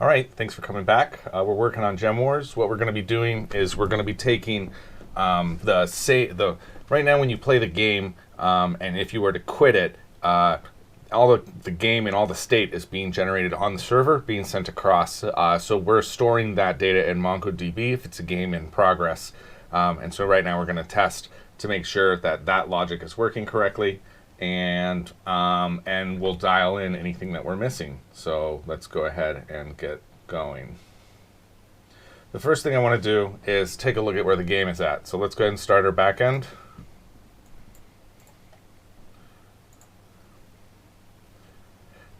All right, thanks for coming back. We're working on Gem Wars. What we're going to be doing is we're going to be taking right now when you play the game, and if you were to quit it, all the game and all the state is being generated on the server, being sent across. So we're storing that data in MongoDB if it's a game in progress. And so right now we're going to test to make sure that that logic is working correctly, and we'll dial in anything that we're missing. So let's go ahead and get going. The first thing I want to do is take a look at where the game is at. So let's go ahead and start our backend.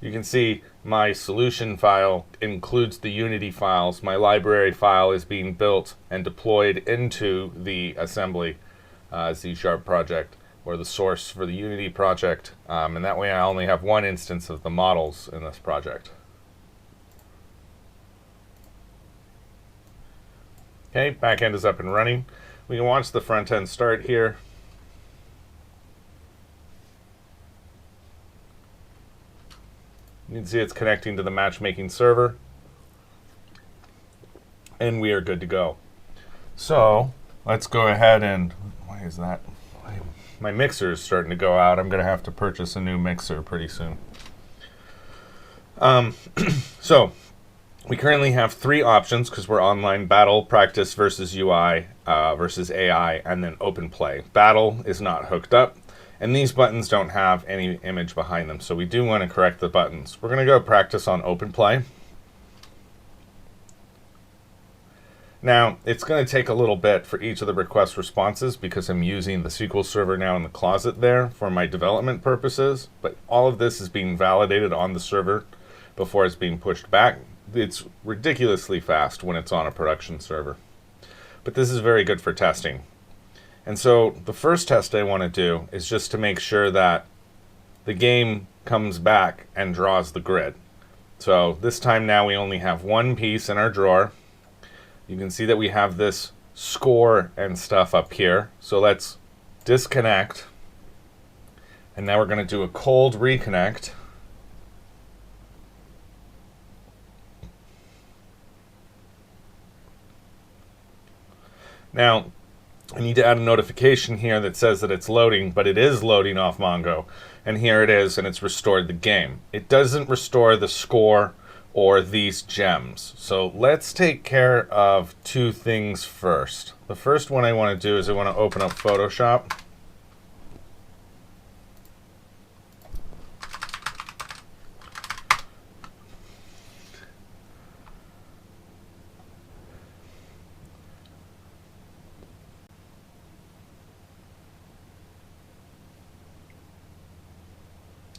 You can see my solution file includes the Unity files. My library file is being built and deployed into the assembly C# project, or the source for the Unity project. And that way I only have one instance of the models in this project. Okay, backend is up and running. We can watch the front end start here. You can see it's connecting to the matchmaking server, and we are good to go. So let's go ahead and, why is that? My mixer is starting to go out. I'm going to have to purchase a new mixer pretty soon. So we currently have three options because we're online: battle, practice versus UI versus AI, and then open play. Battle is not hooked up, and these buttons don't have any image behind them, so we do want to correct the buttons. We're going to go practice on open play. Now, it's going to take a little bit for each of the request responses because I'm using the SQL Server now in the closet there for my development purposes, but all of this is being validated on the server before it's being pushed back. It's ridiculously fast when it's on a production server, but this is very good for testing. And so the first test I want to do is just to make sure that the game comes back and draws the grid. So this time now we only have one piece in our drawer. You can see that we have this score and stuff up here. So let's disconnect. And now we're going to do a cold reconnect. Now, I need to add a notification here that says that it's loading, but it is loading off Mongo. And here it is, and it's restored the game. It doesn't restore the score or these gems. So let's take care of two things first. The first one I want to do is I want to open up Photoshop.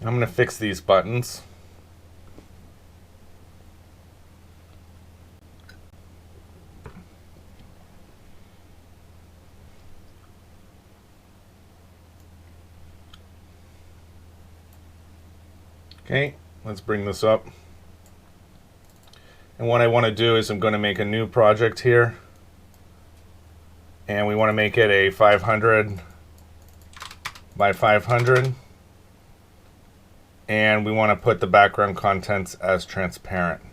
I'm going to fix these buttons. Okay, let's bring this up. And what I want to do is I'm going to make a new project here. And we want to make it a 500 by 500. And we want to put the background contents as transparent.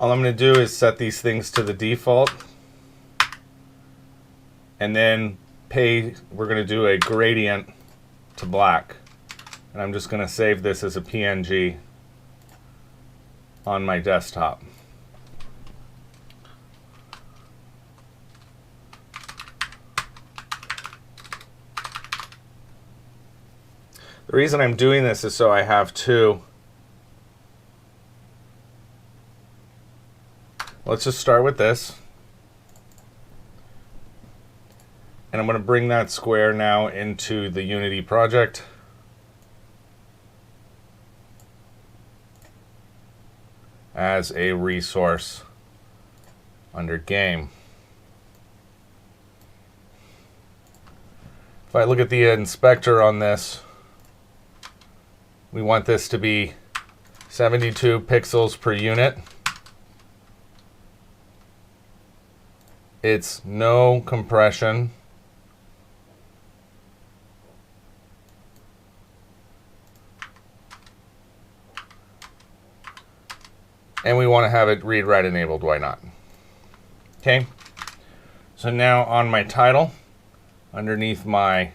All I'm going to do is set these things to the default. And then we're going to do a gradient to black. And I'm just going to save this as a PNG on my desktop. The reason I'm doing this is so I have two. Let's just start with this. And I'm going to bring that square now into the Unity project. As a resource under game. If I look at the inspector on this, we want this to be 72 pixels per unit. It's no compression. And we want to have it read-write enabled. Why not? Okay. So now on my title, underneath my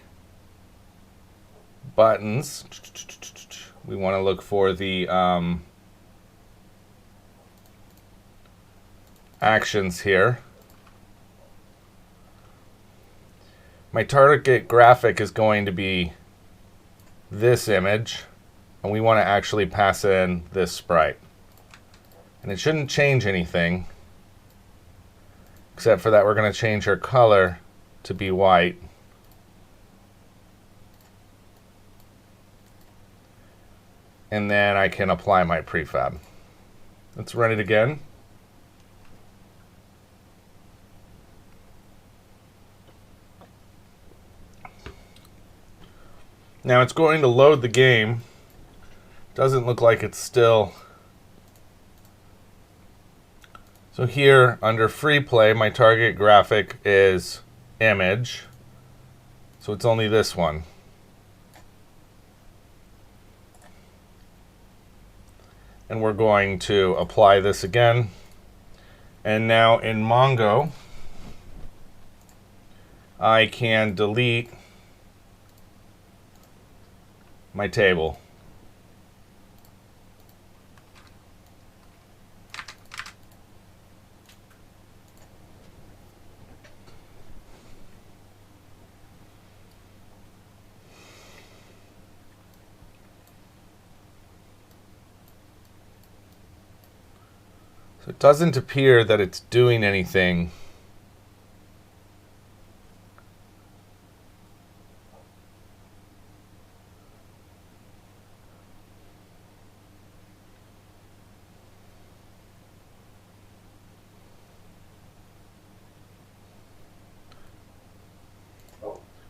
buttons, we want to look for the actions here. My target graphic is going to be this image, and we want to actually pass in this sprite. And it shouldn't change anything, except for that we're going to change our color to be white. And then I can apply my prefab. Let's run it again. Now it's going to load the game. Doesn't look like it's still. So here under free play, my target graphic is image. So it's only this one. And we're going to apply this again. And now in Mongo, I can delete my table. So it doesn't appear that it's doing anything.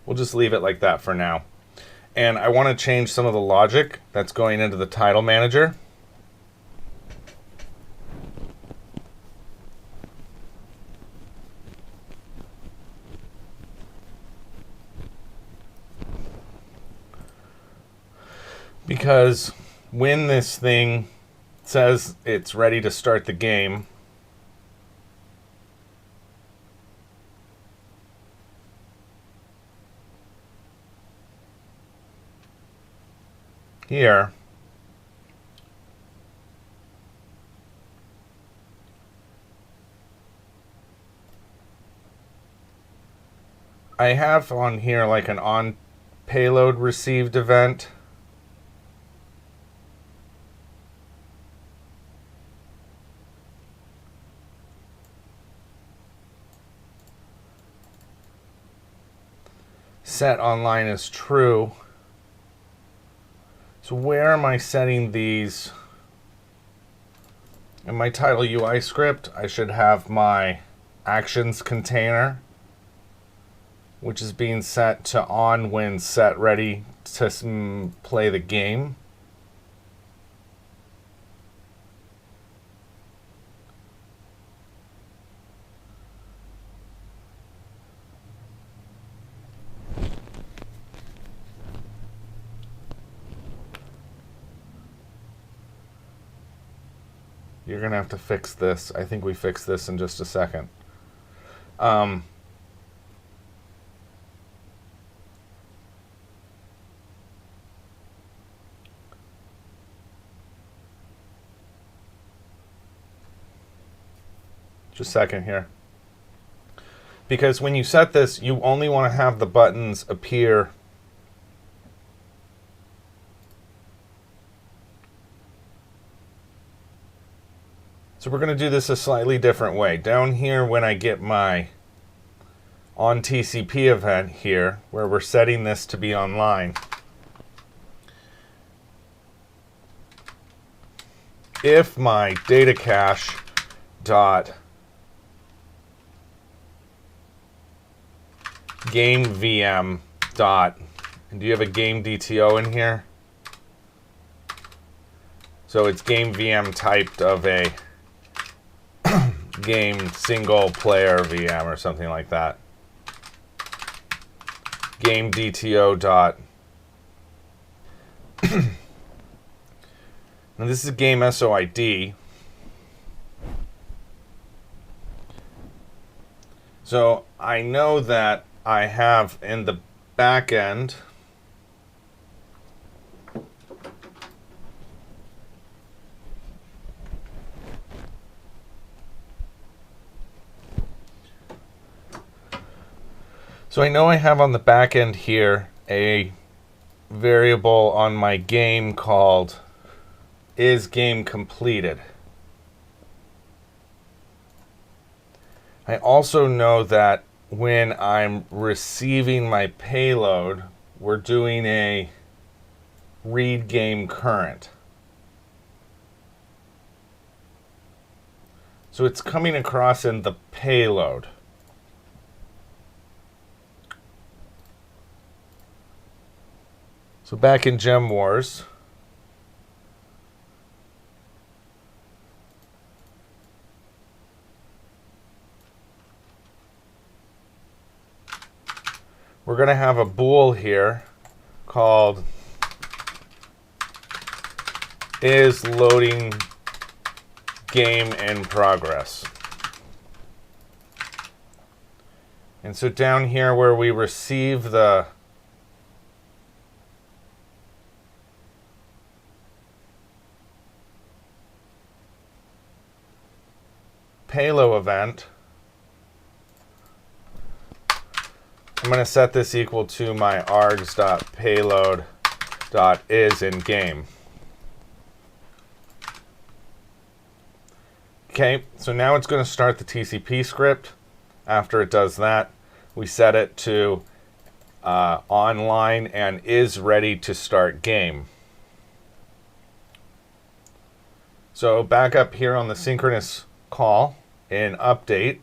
We'll just leave it like that for now. And I want to change some of the logic that's going into the title manager. Because when this thing says it's ready to start the game, here, I have on here like an on payload received event. Set online is true. So where am I setting these? In my title UI script, I should have my actions container, which is being set to on when set ready to play the game. You're going to have to fix this. I think we fix this in just a second. Just a second here. Because when you set this, you only want to have the buttons appear So we're going to do this a slightly different way. Down here, when I get my on TCP event here, where we're setting this to be online, if my data cache dot game VM dot, and do you have a game DTO in here? So it's game VM typed of a game single player VM or something like that. Game DTO dot. Now this is game SOID. So I know that I have in the back end on the back end here a variable on my game called isGameCompleted. I also know that when I'm receiving my payload, we're doing a read game current. So it's coming across in the payload. So back in Gem Wars, we're going to have a bool here called is loading game in progress. And so down here where we receive the payload event, I'm going to set this equal to my args.payload.isInGame. Okay, so now it's going to start the TCP script. After it does that, we set it to online and is ready to start game. So back up here on the synchronous call in update,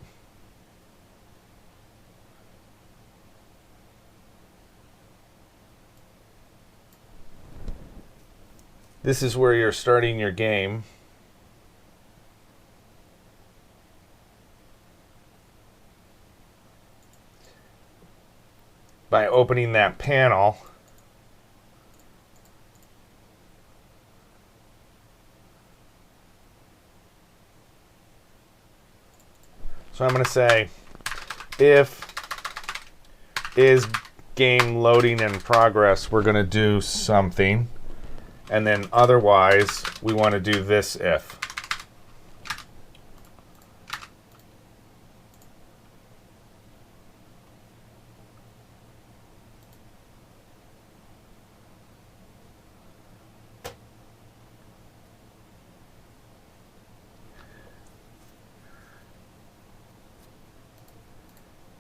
this is where you're starting your game. By opening that panel, so I'm going to say if is game loading in progress, we're going to do something, and then otherwise we want to do this if.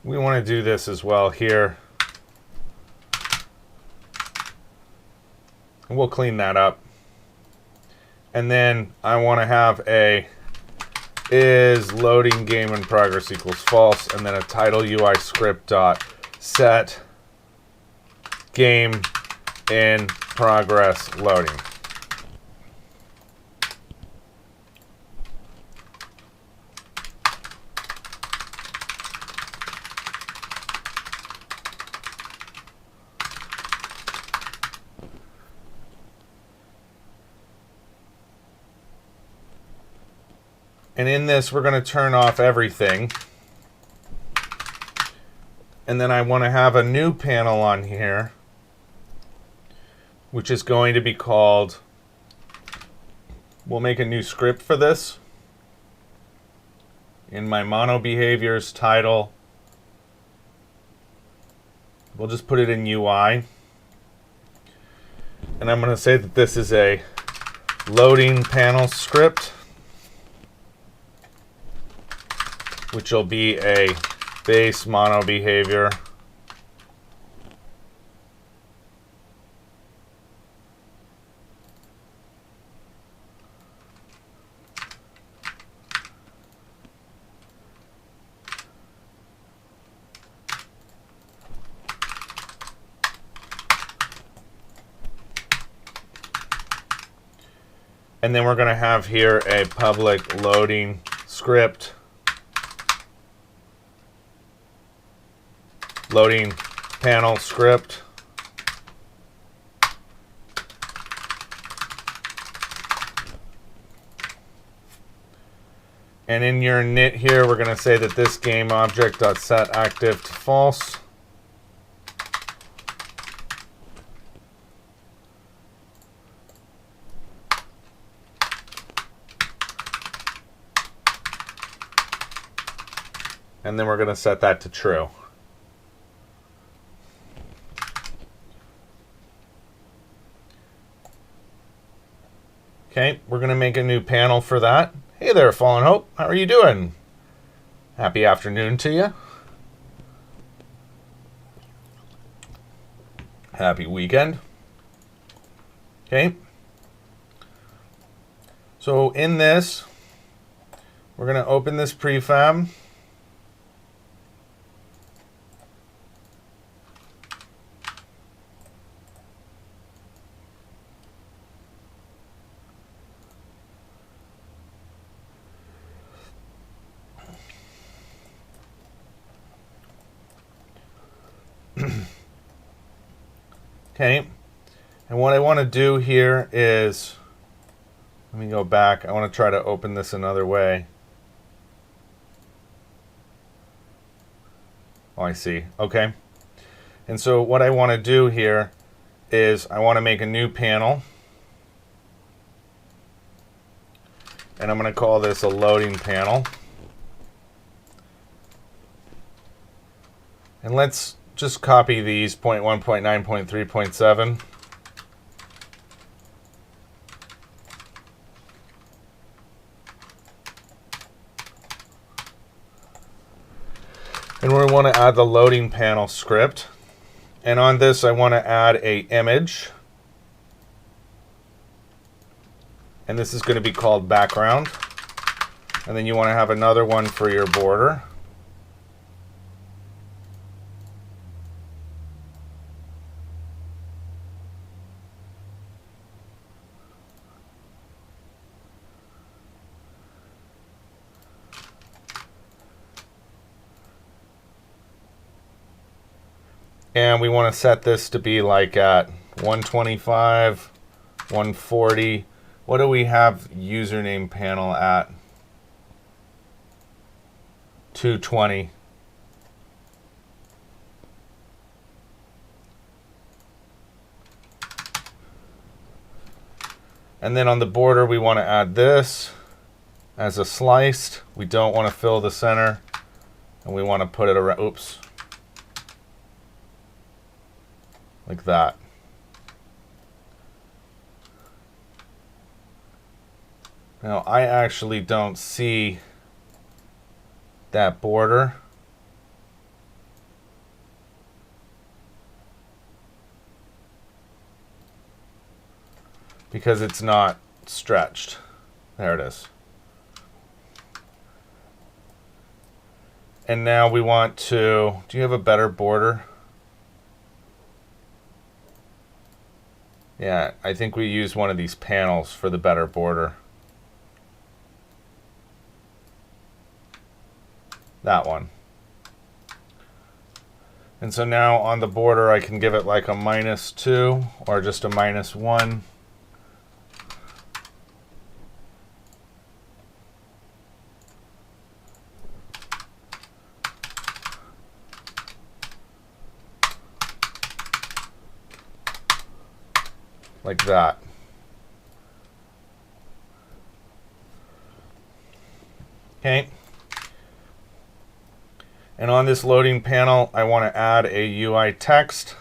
We want to do this as well here. And we'll clean that up. And then I want to have a is loading game in progress equals false, and then a title UI script dot set game in progress loading. And in this, we're going to turn off everything. And then I want to have a new panel on here, which is going to be called, we'll make a new script for this. In my mono behaviors title, we'll just put it in UI. And I'm going to say that this is a loading panel script, which will be a base mono behavior. And then we're going to have here a public loading script, loading panel script. And in your init here, we're going to say that this game object.set active to false. And then we're going to set that to true. Okay, we're going to make a new panel for that. Hey there, Fallen Hope. How are you doing? Happy afternoon to you. Happy weekend. Okay. So in this, we're going to open this prefab. Okay, and what I want to do here is, let me go back. I want to try to open this another way. Oh, I see. Okay. And so what I want to do here is I want to make a new panel. And I'm going to call this a loading panel. And let's just copy these 0.1, 0.9, 0.3, 0.7. And we want to add the loading panel script. And on this, I want to add an image. And this is going to be called background. And then you want to have another one for your border. And we want to set this to be like at 125, 140. What do we have username panel at? 220. And then on the border, we want to add this as a sliced. We don't want to fill the center. And we want to put it around, oops. Like that. Now, I actually don't see that border. Because it's not stretched. There it is. And now we want to, do you have a better border? Yeah, I think we use one of these panels for the better border. That one. And so now on the border, I can give it like a -2 or just a -1. Like that. Okay. And on this loading panel, I want to add a UI text.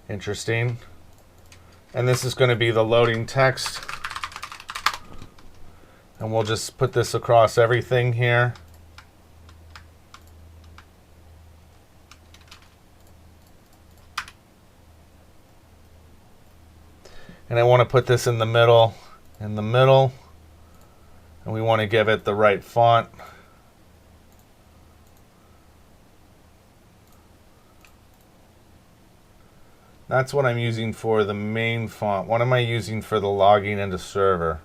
Interesting. And this is going to be the loading text. And we'll just put this across everything here. And I want to put this in the middle, and we want to give it the right font. That's what I'm using for the main font. What am I using for the logging into server?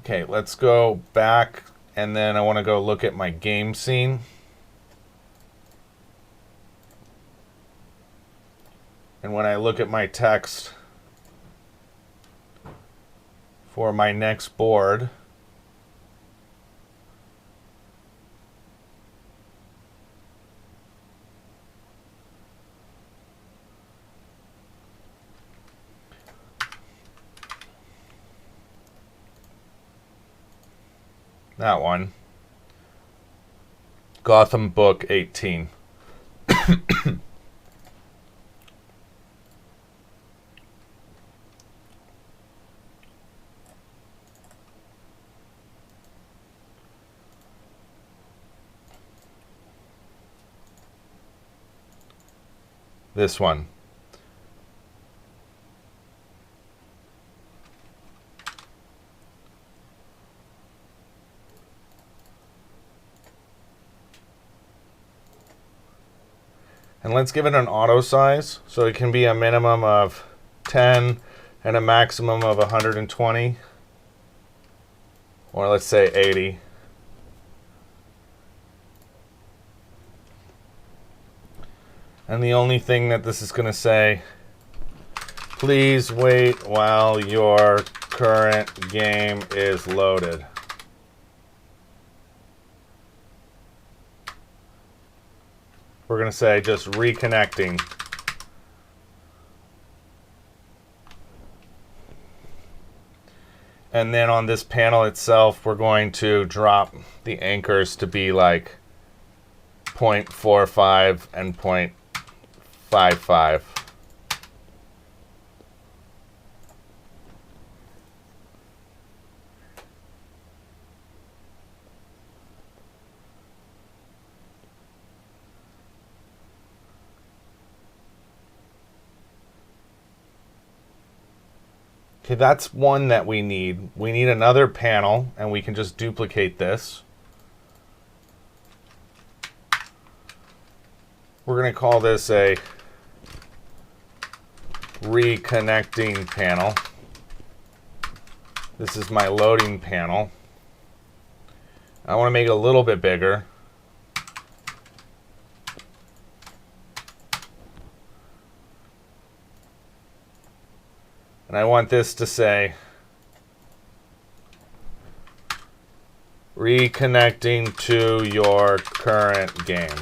Okay, let's go back, and then I want to go look at my game scene. And when I look at my text for my next board, that one, Gotham Book 18. This one. And let's give it an auto size, so it can be a minimum of 10 and a maximum of 120, or let's say 80. And the only thing that this is going to say, please wait while your current game is loaded. We're going to say just reconnecting. And then on this panel itself, we're going to drop the anchors to be like 0.45 and 0.55. Okay, that's one that we need. We need another panel, and we can just duplicate this. We're going to call this a reconnecting panel. This is my loading panel. I want to make it a little bit bigger. And I want this to say reconnecting to your current game.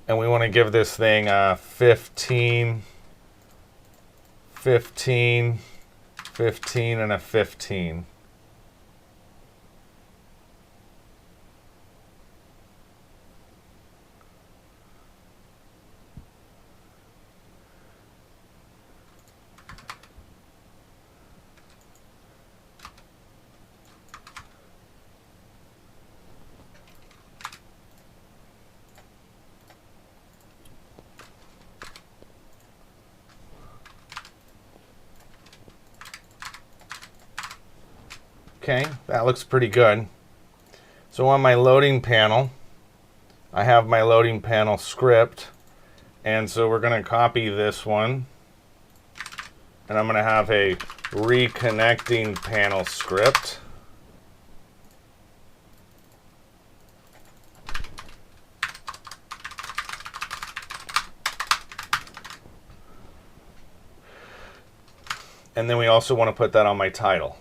And we want to give this thing a 15, 15, 15, and a 15. Okay, that looks pretty good. So on my loading panel, I have my loading panel script. And so we're going to copy this one. And I'm going to have a reconnecting panel script. And then we also want to put that on my title.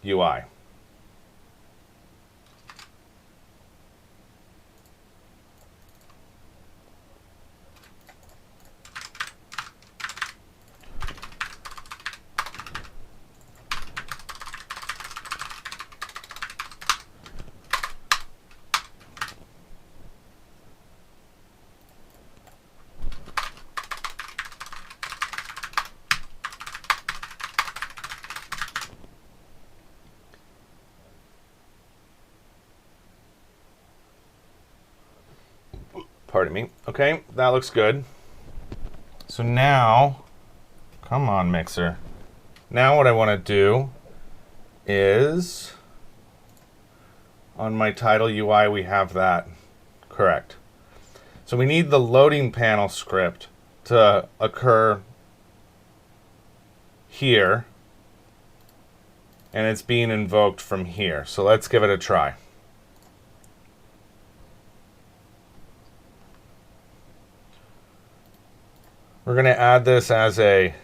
UI. Pardon me. Okay, that looks good. So now, come on, Mixer. Now what I want to do is, on my title UI, we have that correct. So we need the loading panel script to occur here, and it's being invoked from here. So let's give it a try. We're going to add this as a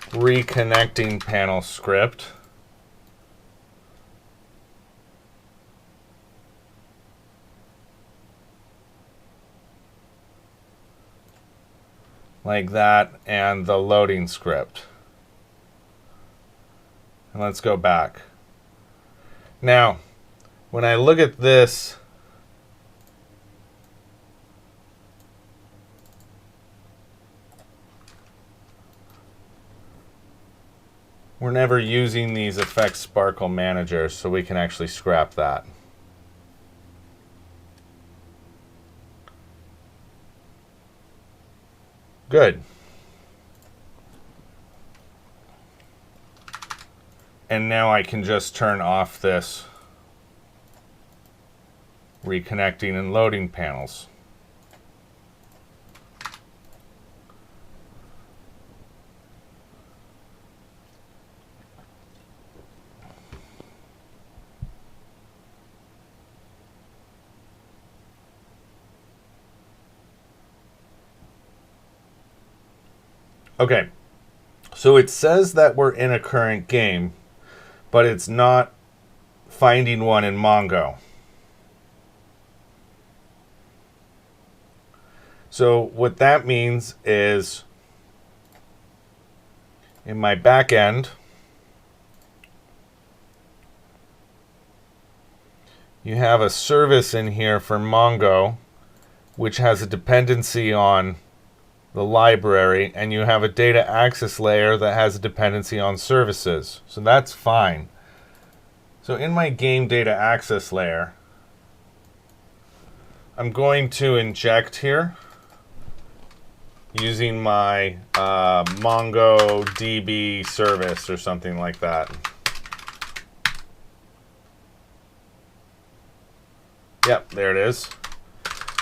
reconnecting panel script. Like that, and the loading script. And let's go back. Now, when I look at this, we're never using these effects sparkle managers, so we can actually scrap that. Good. And now I can just turn off this reconnecting and loading panels. Okay, so it says that we're in a current game, but it's not finding one in Mongo. So what that means is, in my back end, you have a service in here for Mongo, which has a dependency on the library, and you have a data access layer that has a dependency on services. So that's fine. So in my game data access layer, I'm going to inject here using my MongoDB service or something like that. Yep, there it is.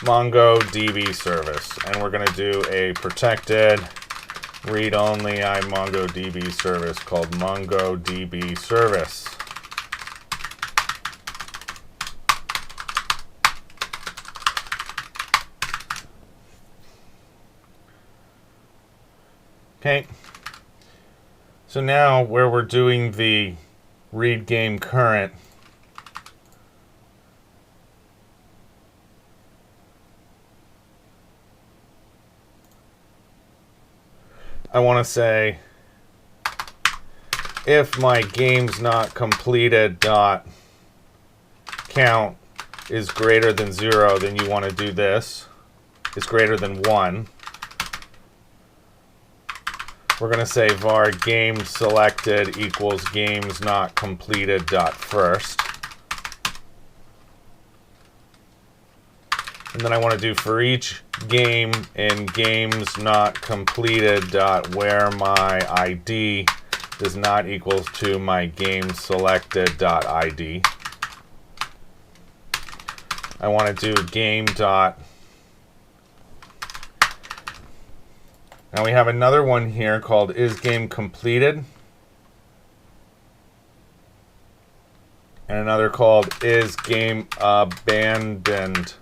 MongoDB service, and we're going to do a protected read-only MongoDB service called MongoDB service. Okay, so now where we're doing the read game current, I want to say if my game's not completed dot count is greater than 0, then you want to do this. It's greater than 1. We're going to say var game selected equals games not completed dot first. And then I want to do for each game in games not completed dot where my ID does not equal to my game selected dot ID. I want to do game dot. Now we have another one here called is game completed, and another called is game abandoned.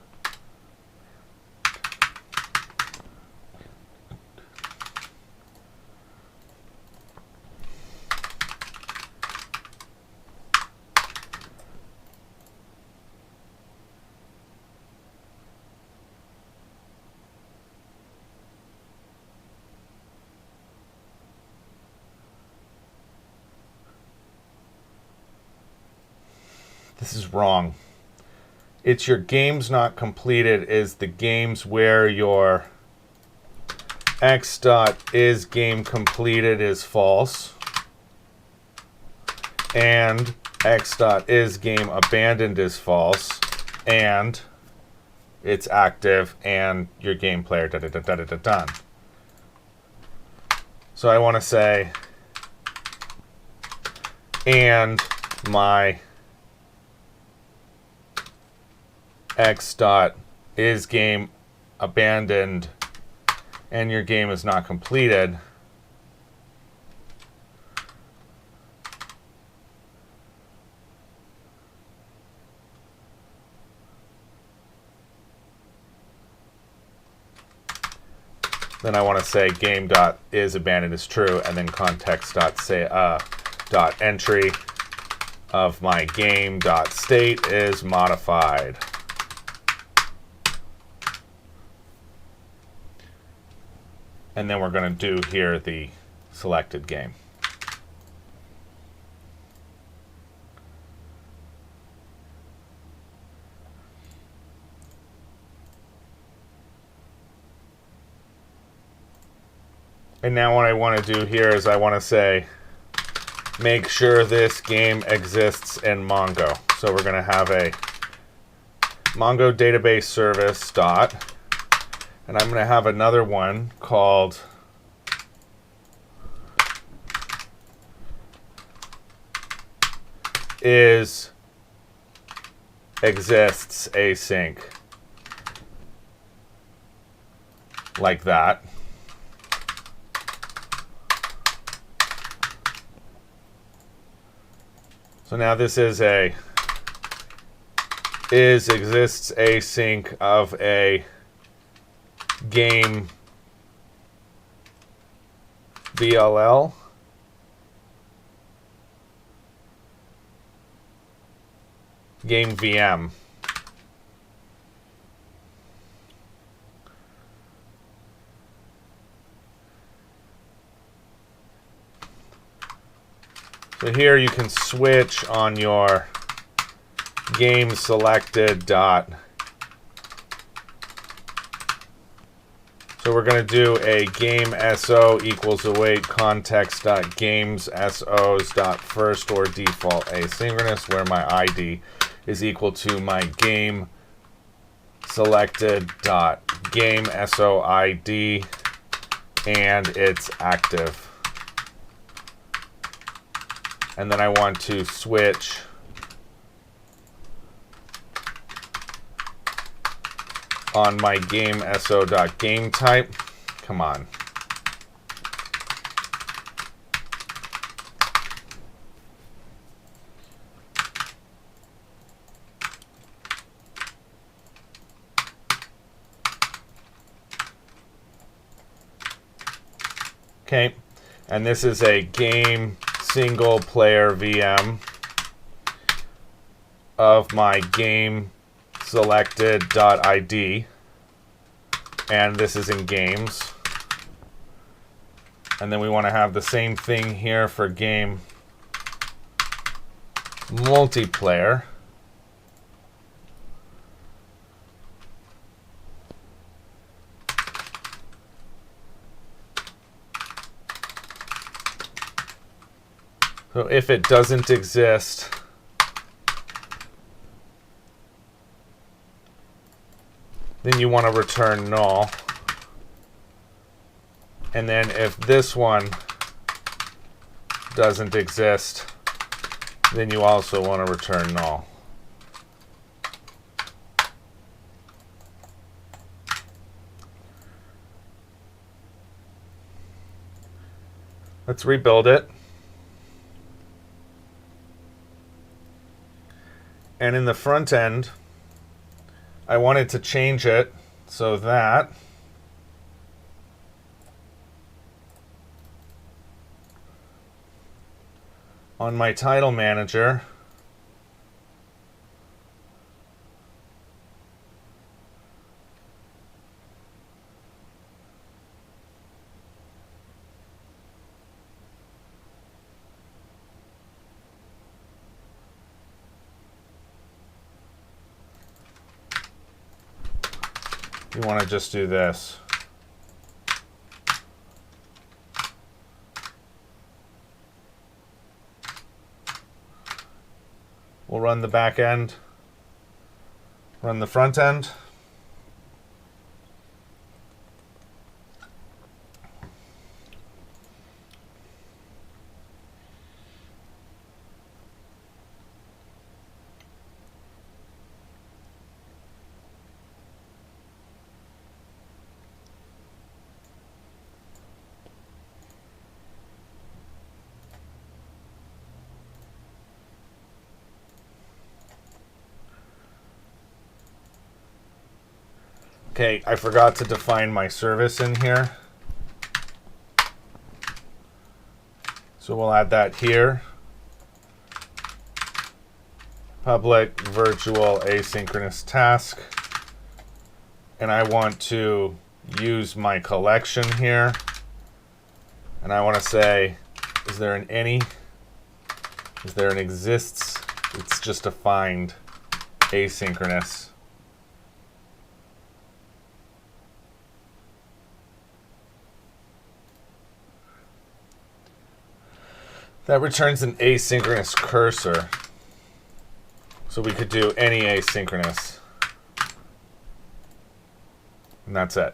This is wrong. It's your games not completed is the games where your x dot is game completed is false, and x dot is game abandoned is false, and it's active, and your game player, done. So I want to say, and my x dot is game abandoned, and your game is not completed. Then I want to say game dot is abandoned is true, and then context dot say dot entry of my game dot state is modified. And then we're going to do here the selected game. And now what I want to do here is I want to say, make sure this game exists in Mongo. So we're going to have a Mongo database service dot, and I'm going to have another one called is exists async, like that. So now this is a exists async of a game VLL game VM. So here you can switch on your game selected dot. So we're going to do a game SO equals await context dot games SOs dot first or default asynchronous, where my ID is equal to my game selected dot game SO ID, and it's active. And then I want to switch on my game SO.game type. Come on. Okay, and this is a game single player VM of my game selected.id, and this is in games. And then we want to have the same thing here for game multiplayer. So if it doesn't exist, then you want to return null. And then if this one doesn't exist, then you also want to return null. Let's rebuild it. And in the front end, I wanted to change it so that on my title manager, you want to just do this. We'll run the back end, run the front end. Okay, I forgot to define my service in here. So we'll add that here. Public virtual asynchronous task. And I want to use my collection here. And I want to say, is there an any? Is there an exists? It's just defined asynchronous. That returns an asynchronous cursor. So we could do any asynchronous. And that's it.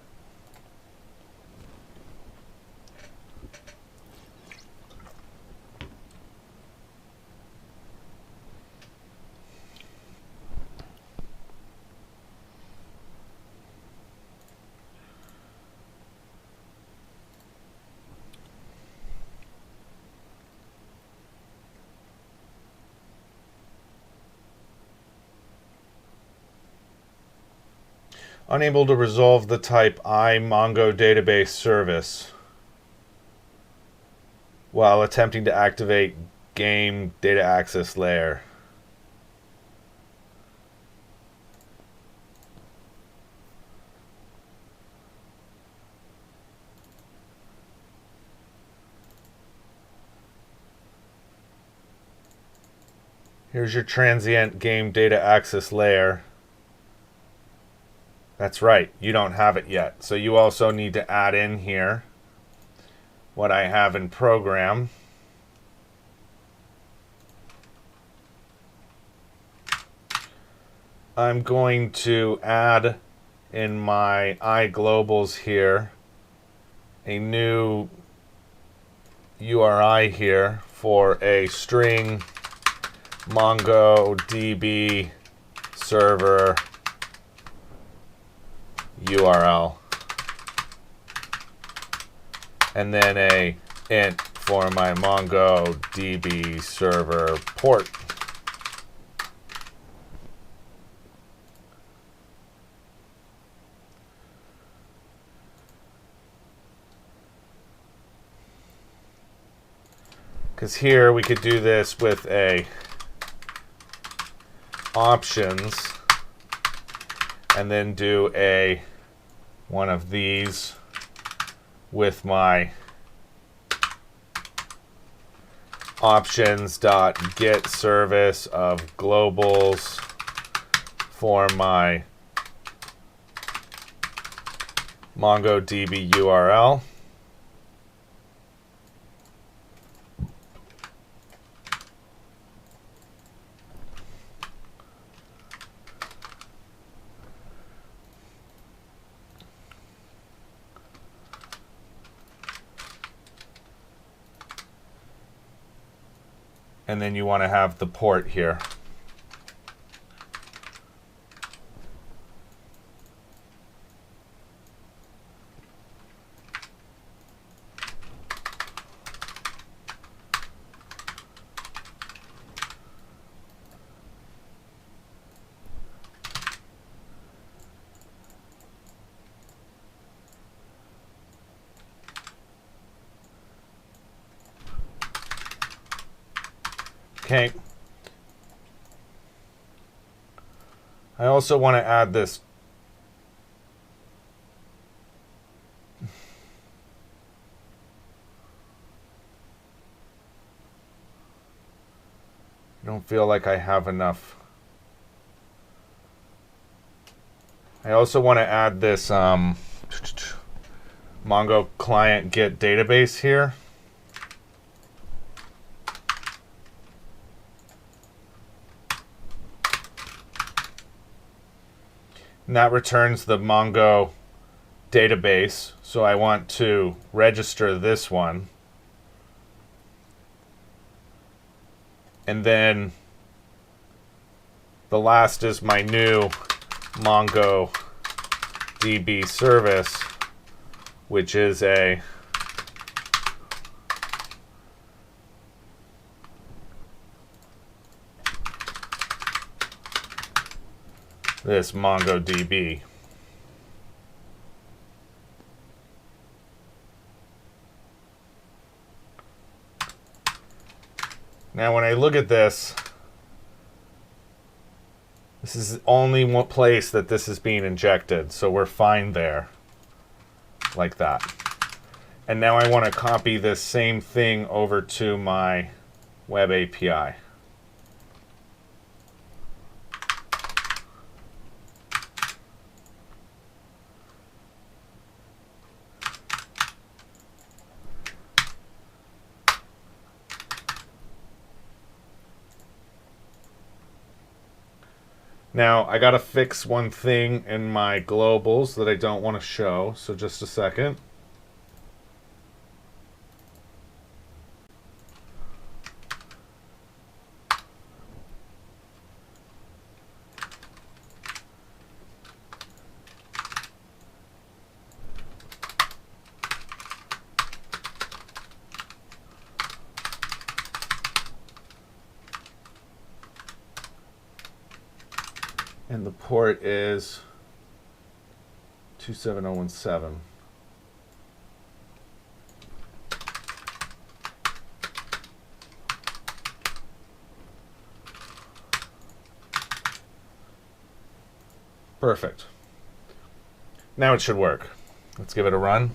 Unable to resolve the type Mongo database service while attempting to activate game data access layer. Here's your transient game data access layer. That's right, you don't have it yet. So you also need to add in here what I have in program. I'm going to add in my iGlobals here a new URI here for a string MongoDB server URL, and then a int for my MongoDB server port. Because here we could do this with a options and then do a one of these with my options.get service of globals for my MongoDB URL. And then you want to have the port here. Okay. I also want to add this I don't feel like I have enough. I also want to add this Mongo client get database here. And that returns the Mongo database. So I want to register this one. And then the last is my new MongoDB service, which is a this MongoDB. Now when I look at this, this is the only one place that this is being injected, so we're fine there, like that. And now I want to copy this same thing over to my web API. Now, I got to fix one thing in my globals that I don't want to show, so just a second. And the port is 27017. Perfect. Now it should work. Let's give it a run.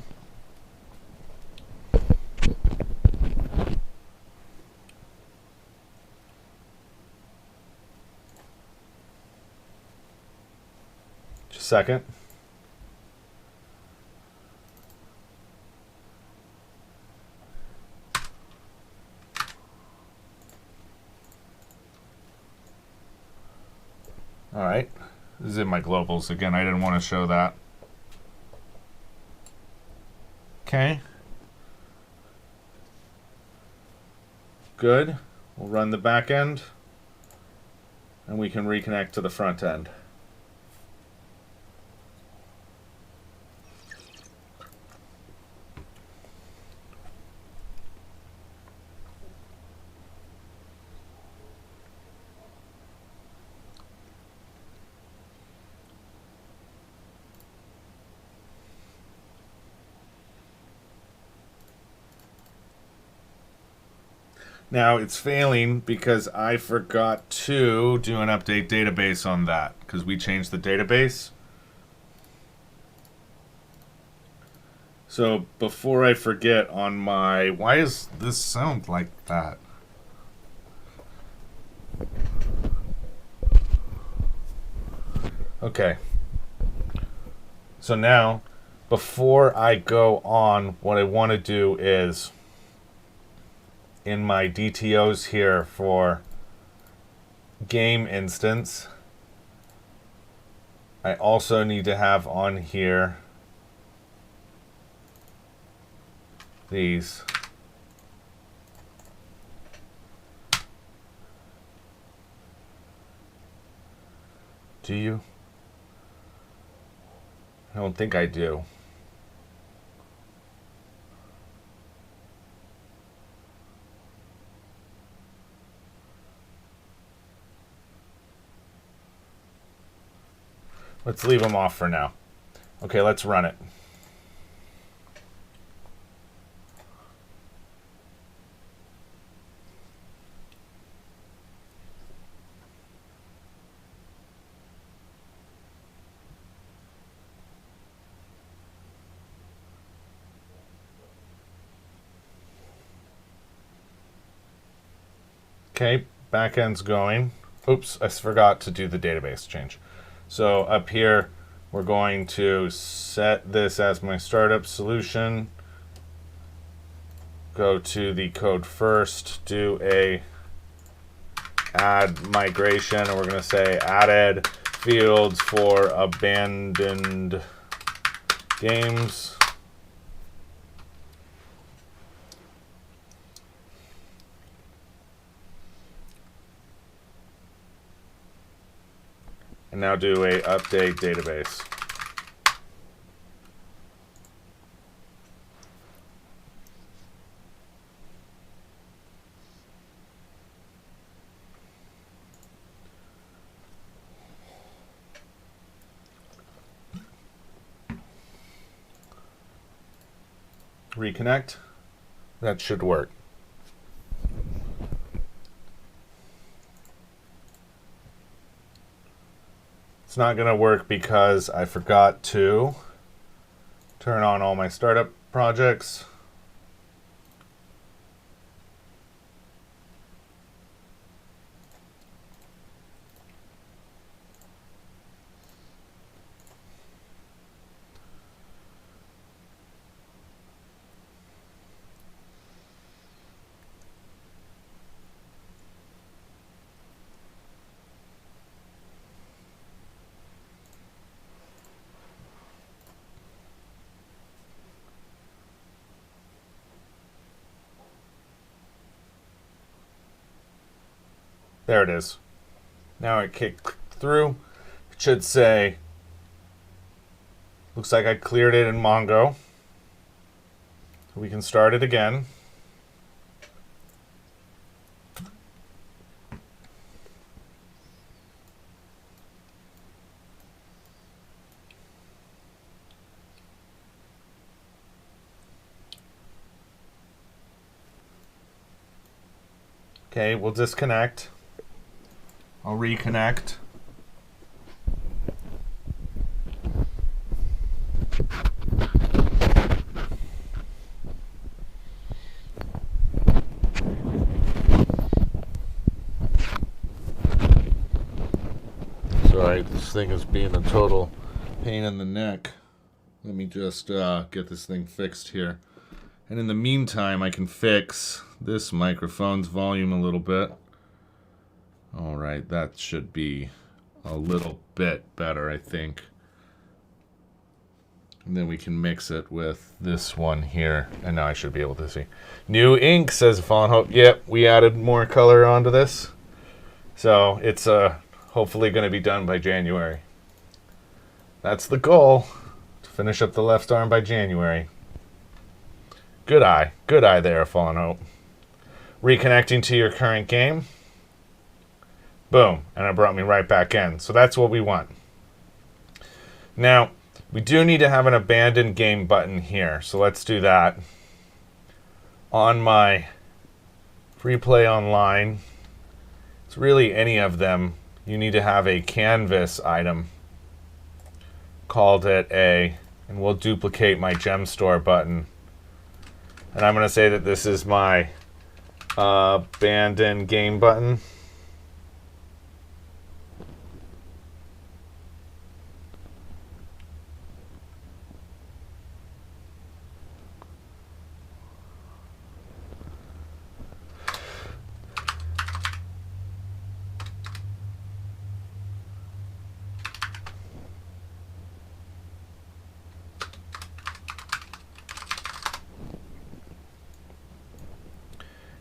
Second. All right. This is in my globals. Again, I didn't want to show that. Okay. Good. We'll run the back end, and we can reconnect to the front end. Now it's failing because I forgot to do an update database on that because we changed the database. So before I forget on my, why does this sound like that? Okay. So now, before I go on, what I want to do is in my DTOs here for game instance, I also need to have on here these. Do you? I don't think I do. Let's leave them off for now. Okay, let's run it. Okay, backend's going. Oops, I forgot to do the database change. So up here, we're going to set this as my startup solution. Go to the code first, do a add migration, and we're going to say added fields for abandoned games. And now do a update database. Reconnect. That should work. It's not going to work because I forgot to turn on all my startup projects. There it is. Now it kicked through. It should say, looks like I cleared it in Mongo. We can start it again. Okay, we'll disconnect. I'll reconnect. Sorry, this thing is being a total pain in the neck. Let me just get this thing fixed here. And in the meantime, I can fix this microphone's volume a little bit. All right, that should be a little bit better, I think. And then we can mix it with this one here. And now I should be able to see. New ink, says Fallen Hope. Yep, we added more color onto this. So it's hopefully going to be done by January. That's the goal, to finish up the left arm by January. Good eye there, Fallen Hope. Reconnecting to your current game. Boom, and it brought me right back in. So that's what we want. Now, we do need to have an abandoned game button here. So let's do that. On my free play online, it's really any of them. You need to have a canvas item. Called it a, and we'll duplicate my gem store button. And I'm going to say that this is my abandoned game button.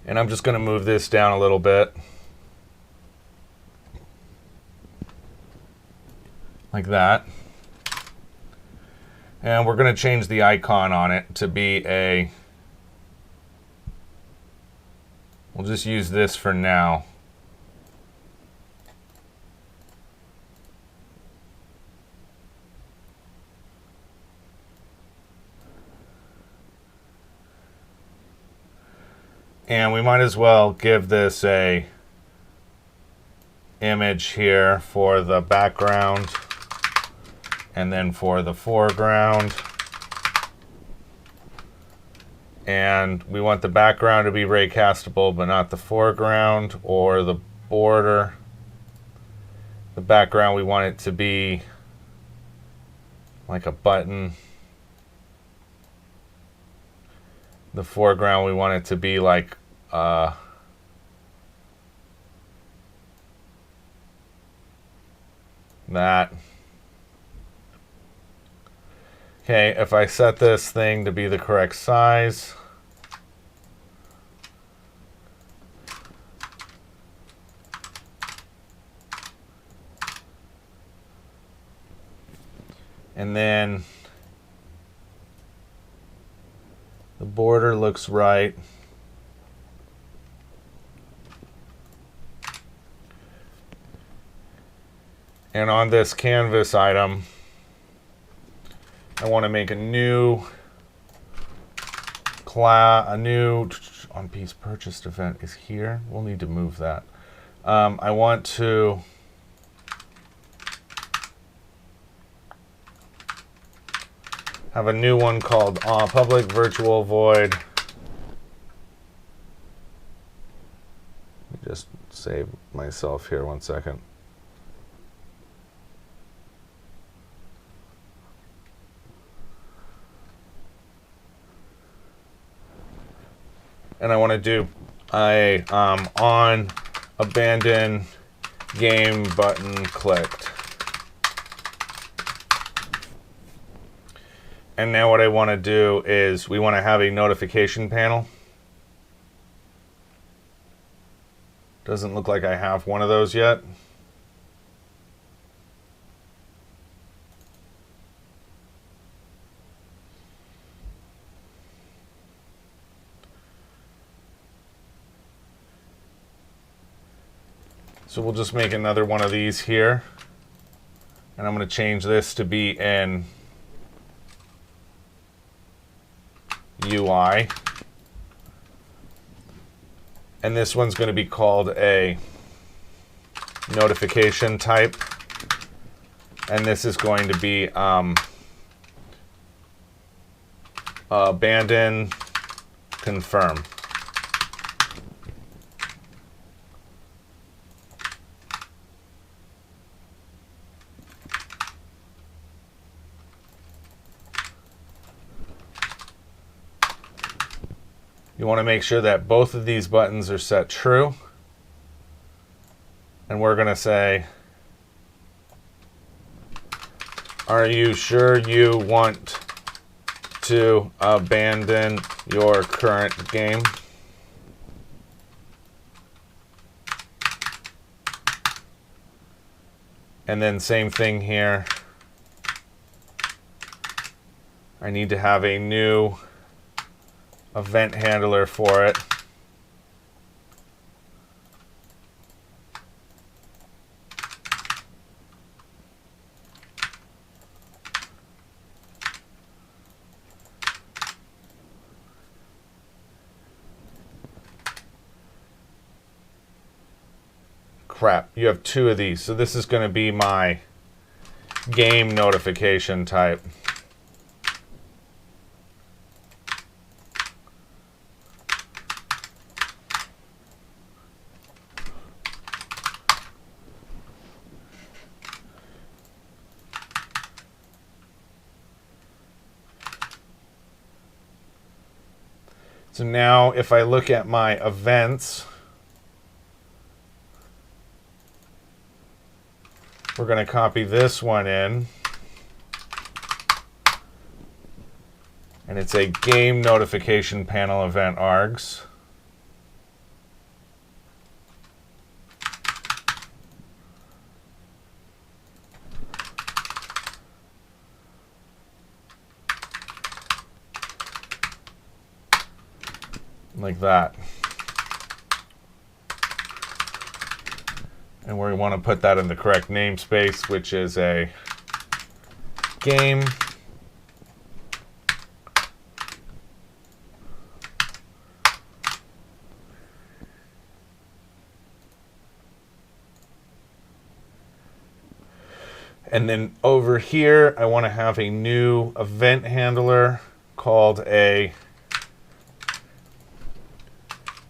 And I'm just going to move this down a little bit. Like that. And we're going to change the icon on it to be a... We'll just use this for now. And we might as well give this a image here for the background and then for the foreground. And we want the background to be raycastable, but not the foreground or the border. The background, we want it to be like a button. The foreground, we want it to be like that. Okay, if I set this thing to be the correct size, and then the border looks right. And on this canvas item, I want to make a new class, a new on piece purchased event is here. We'll need to move that. I want to have a new one called public virtual void. Let me just save myself here 1 second. And I want to do a on abandon game button clicked. And now what I want to do is we want to have a notification panel. Doesn't look like I have one of those yet. So we'll just make another one of these here. And I'm going to change this to be in UI. And this one's going to be called a notification type. And this is going to be abandon confirm. You want to make sure that both of these buttons are set true. And we're going to say, are you sure you want to abandon your current game? And then same thing here. I need to have a new event handler for it. Crap, you have two of these. So this is going to be my game notification type. So now if I look at my events, we're going to copy this one in. And it's a game notification panel event args. Like that. And we want to put that in the correct namespace, which is a game and then over here I want to have a new event handler called a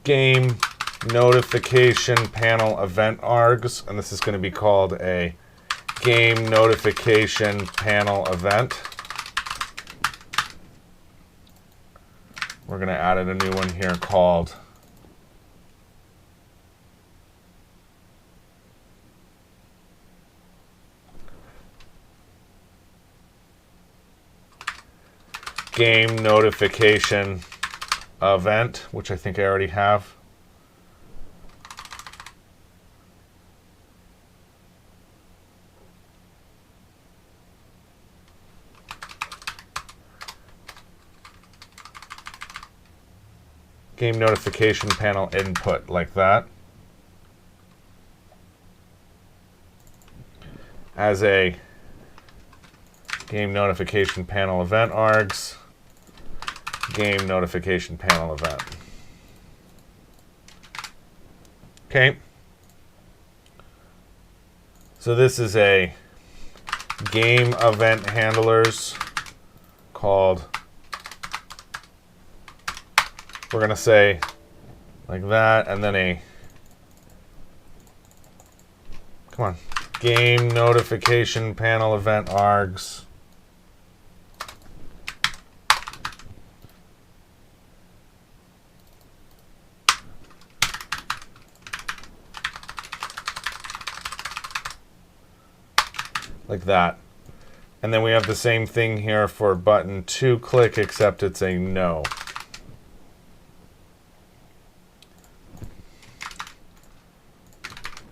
game notification panel event args, and this is going to be called a game notification panel event. We're going to add in a new one here called game notification event, which I think I already have. Game notification panel input, like that. As a game notification panel event args, game notification panel event. Okay. So this is a game event handlers called, we're going to say like that, and then a, come on, game notification panel event args. Like that. And then we have the same thing here for button 2-click, except it's a no.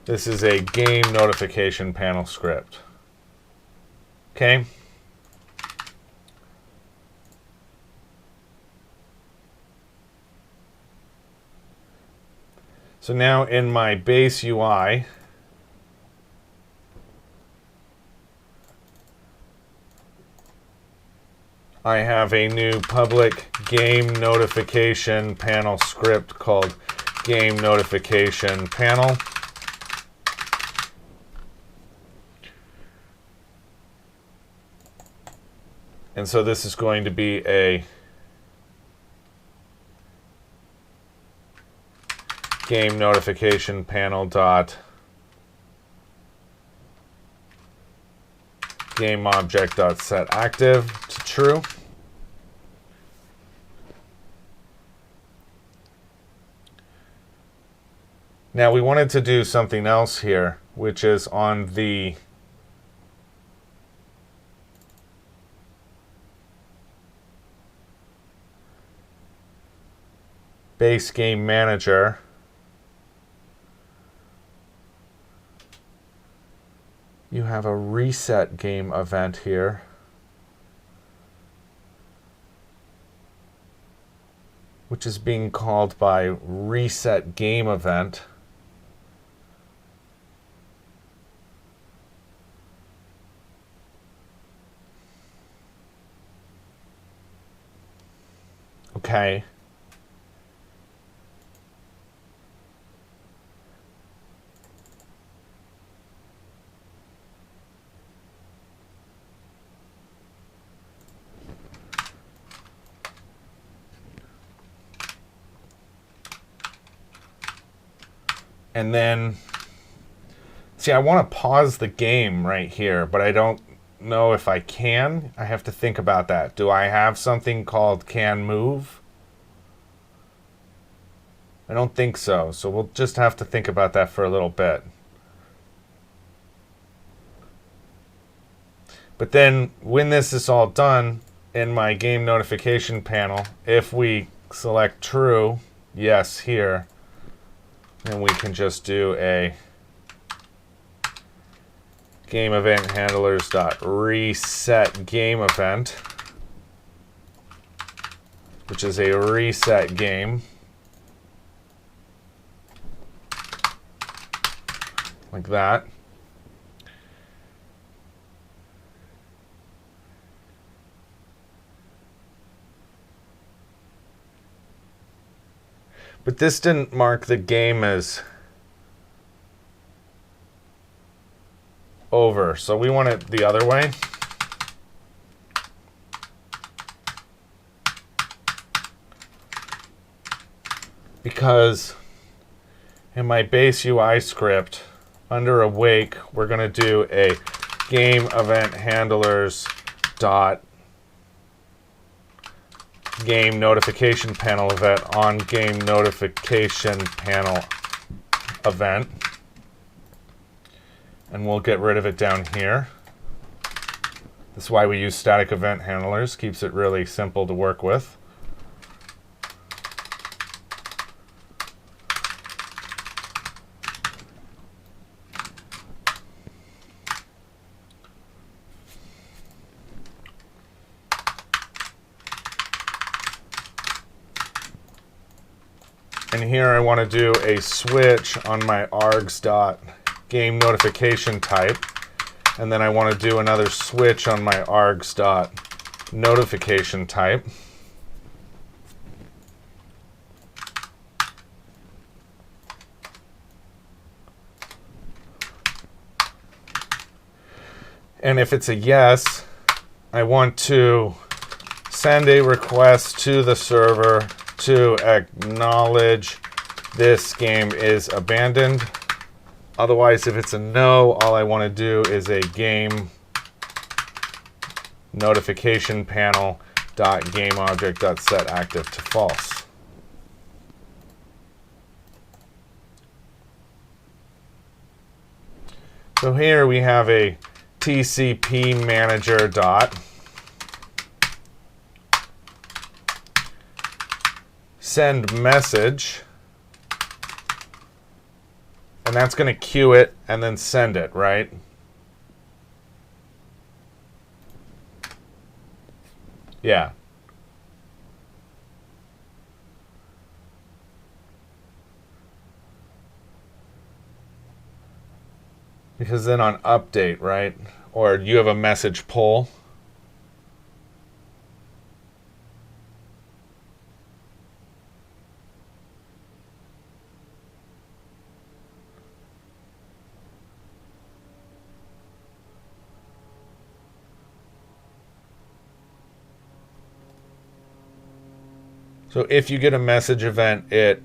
This is a game notification panel script. Okay? So now in my base UI, I have a new public game notification panel script called game notification panel. And so this is going to be a game notification panel dot game object dot set active to true. Now we wanted to do something else here, which is on the base game manager. You have a reset game event here. Which is being called by reset game event. Okay. And then, see, I want to pause the game right here, but I don't know if I can. I have to think about that. Do I have something called can move? I don't think so. So we'll just have to think about that for a little bit. But then when this is all done in my game notification panel, if we select true, yes, here, then we can just do a game event handlers dot reset game event, which is a reset game, like that. But this didn't mark the game as over, so we want it the other way. Because in my base UI script, under awake, we're going to do a game event handlers dot game notification panel event on game notification panel event. And we'll get rid of it down here. This is why we use static event handlers. Keeps it really simple to work with. And here I want to do a switch on my args.game notification type. And then I want to do another switch on my args.notification type. And if it's a yes, I want to send a request to the server to acknowledge this game is abandoned. Otherwise, if it's a no, all I want to do is a game notification panel dot game object dot set active to false. So here we have a TCP manager dot send message, and that's going to queue it and then send it, right? Yeah. Because then on update, right? Or you have a message pull. So if you get a message event, it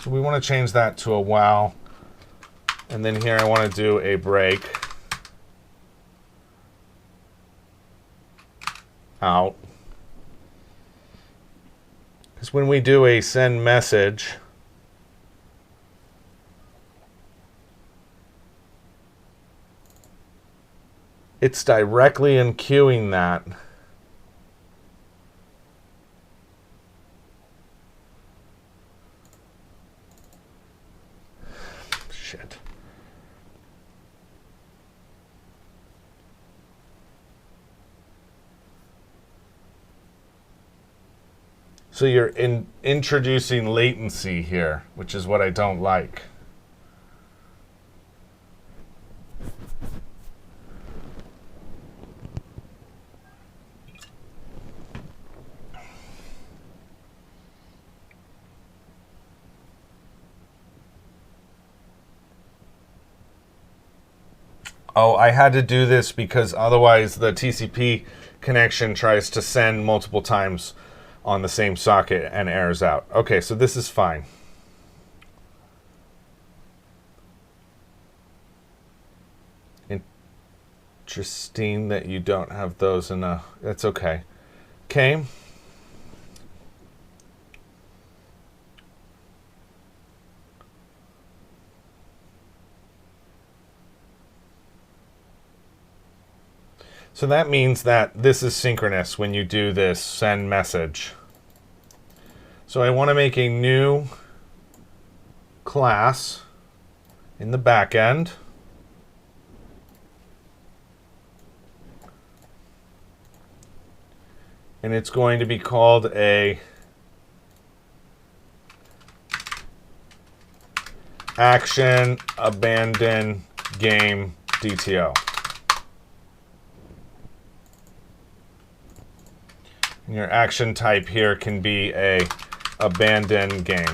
so we want to change that to a while. And then here I want to do a break out. Because when we do a send message, it's directly enqueuing that. Shit. So you're introducing latency here, which is what I don't like. Oh, I had to do this because otherwise the TCP connection tries to send multiple times on the same socket and errors out. Okay, so this is fine. Interesting that you don't have those in a... That's okay. Okay. So that means that this is synchronous when you do this send message. So I want to make a new class in the back end. And it's going to be called a action abandon game DTO. And your action type here can be a abandon game.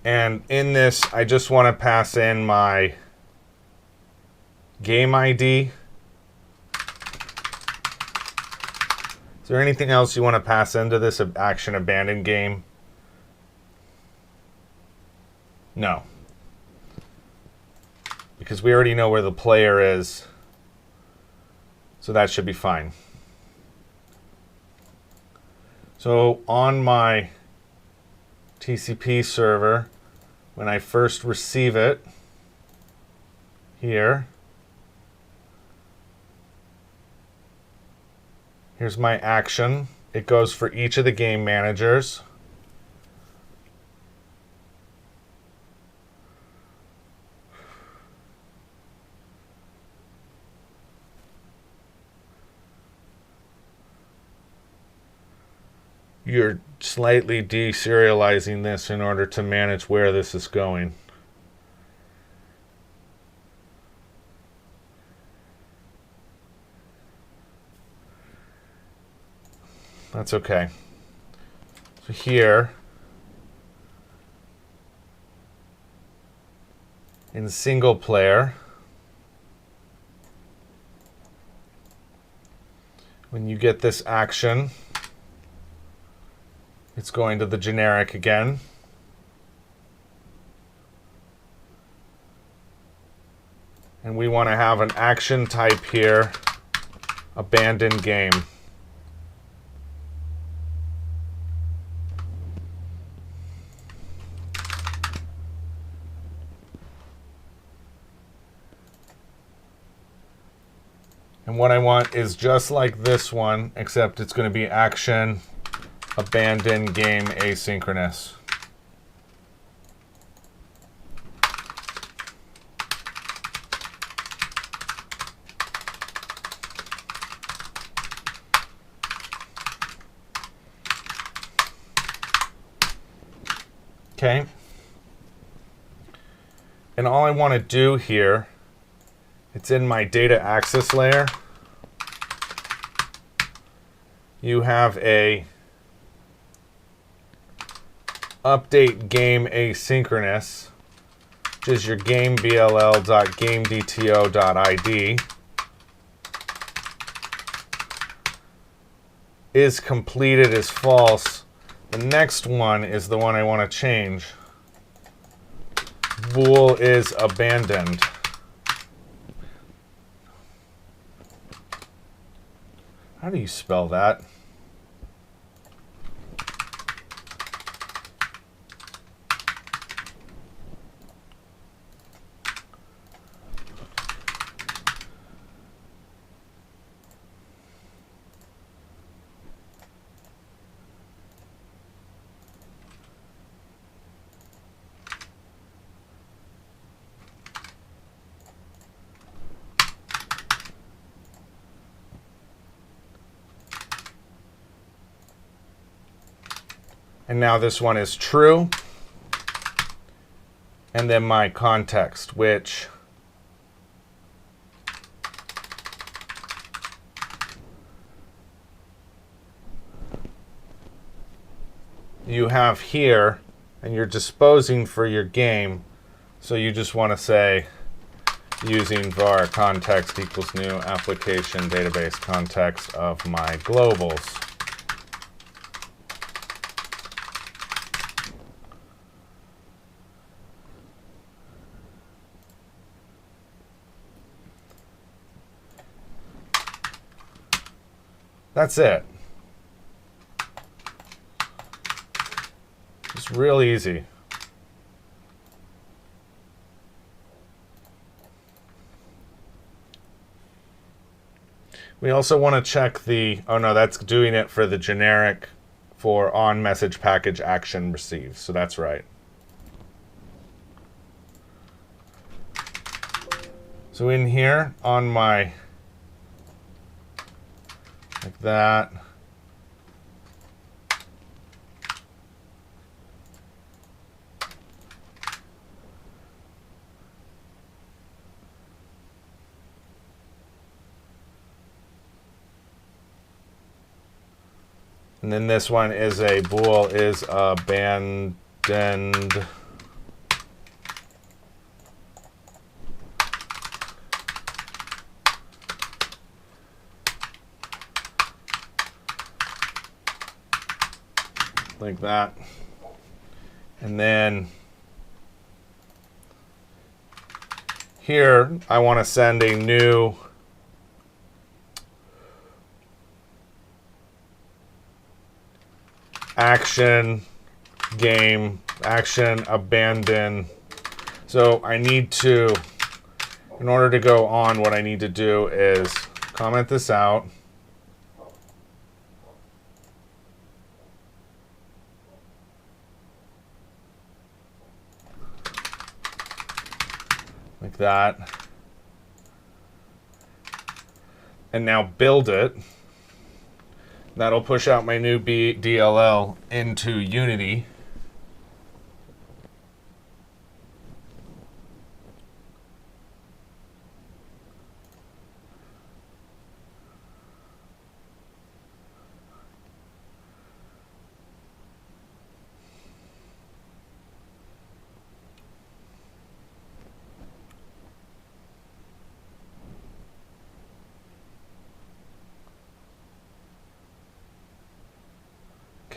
And in this, I just want to pass in my game ID. Is there anything else you want to pass into this action abandon game? No. Because we already know where the player is. So that should be fine. So on my TCP server, when I first receive it here, here's my action. It goes for each of the game managers. You're slightly deserializing this in order to manage where this is going. That's okay. So here, in single player, when you get this action, it's going to the generic again. And we want to have an action type here, abandon game. And what I want is just like this one, except it's going to be action, abandon game asynchronous. Okay. And all I want to do here, it's in my data access layer. You have a update game asynchronous, which is your game bll.gamedto.id, is completed is false. The next one is the one I want to change. Bool is abandoned. How do you spell that? And now this one is true. And then my context, which you have here, and you're disposing for your game. So you just want to say using var context equals new application database context of my globals. That's it. It's real easy. We also want to check the, oh no, that's doing it for the generic for on message package action received. So that's right. So in here on my, like that. And then this one is a bool is abandoned. Like that. And then here I want to send a new action, game, action, abandon. So I need to, in order to go on, what I need to do is comment this out. Like that. And now build it. That'll push out my new DLL into Unity.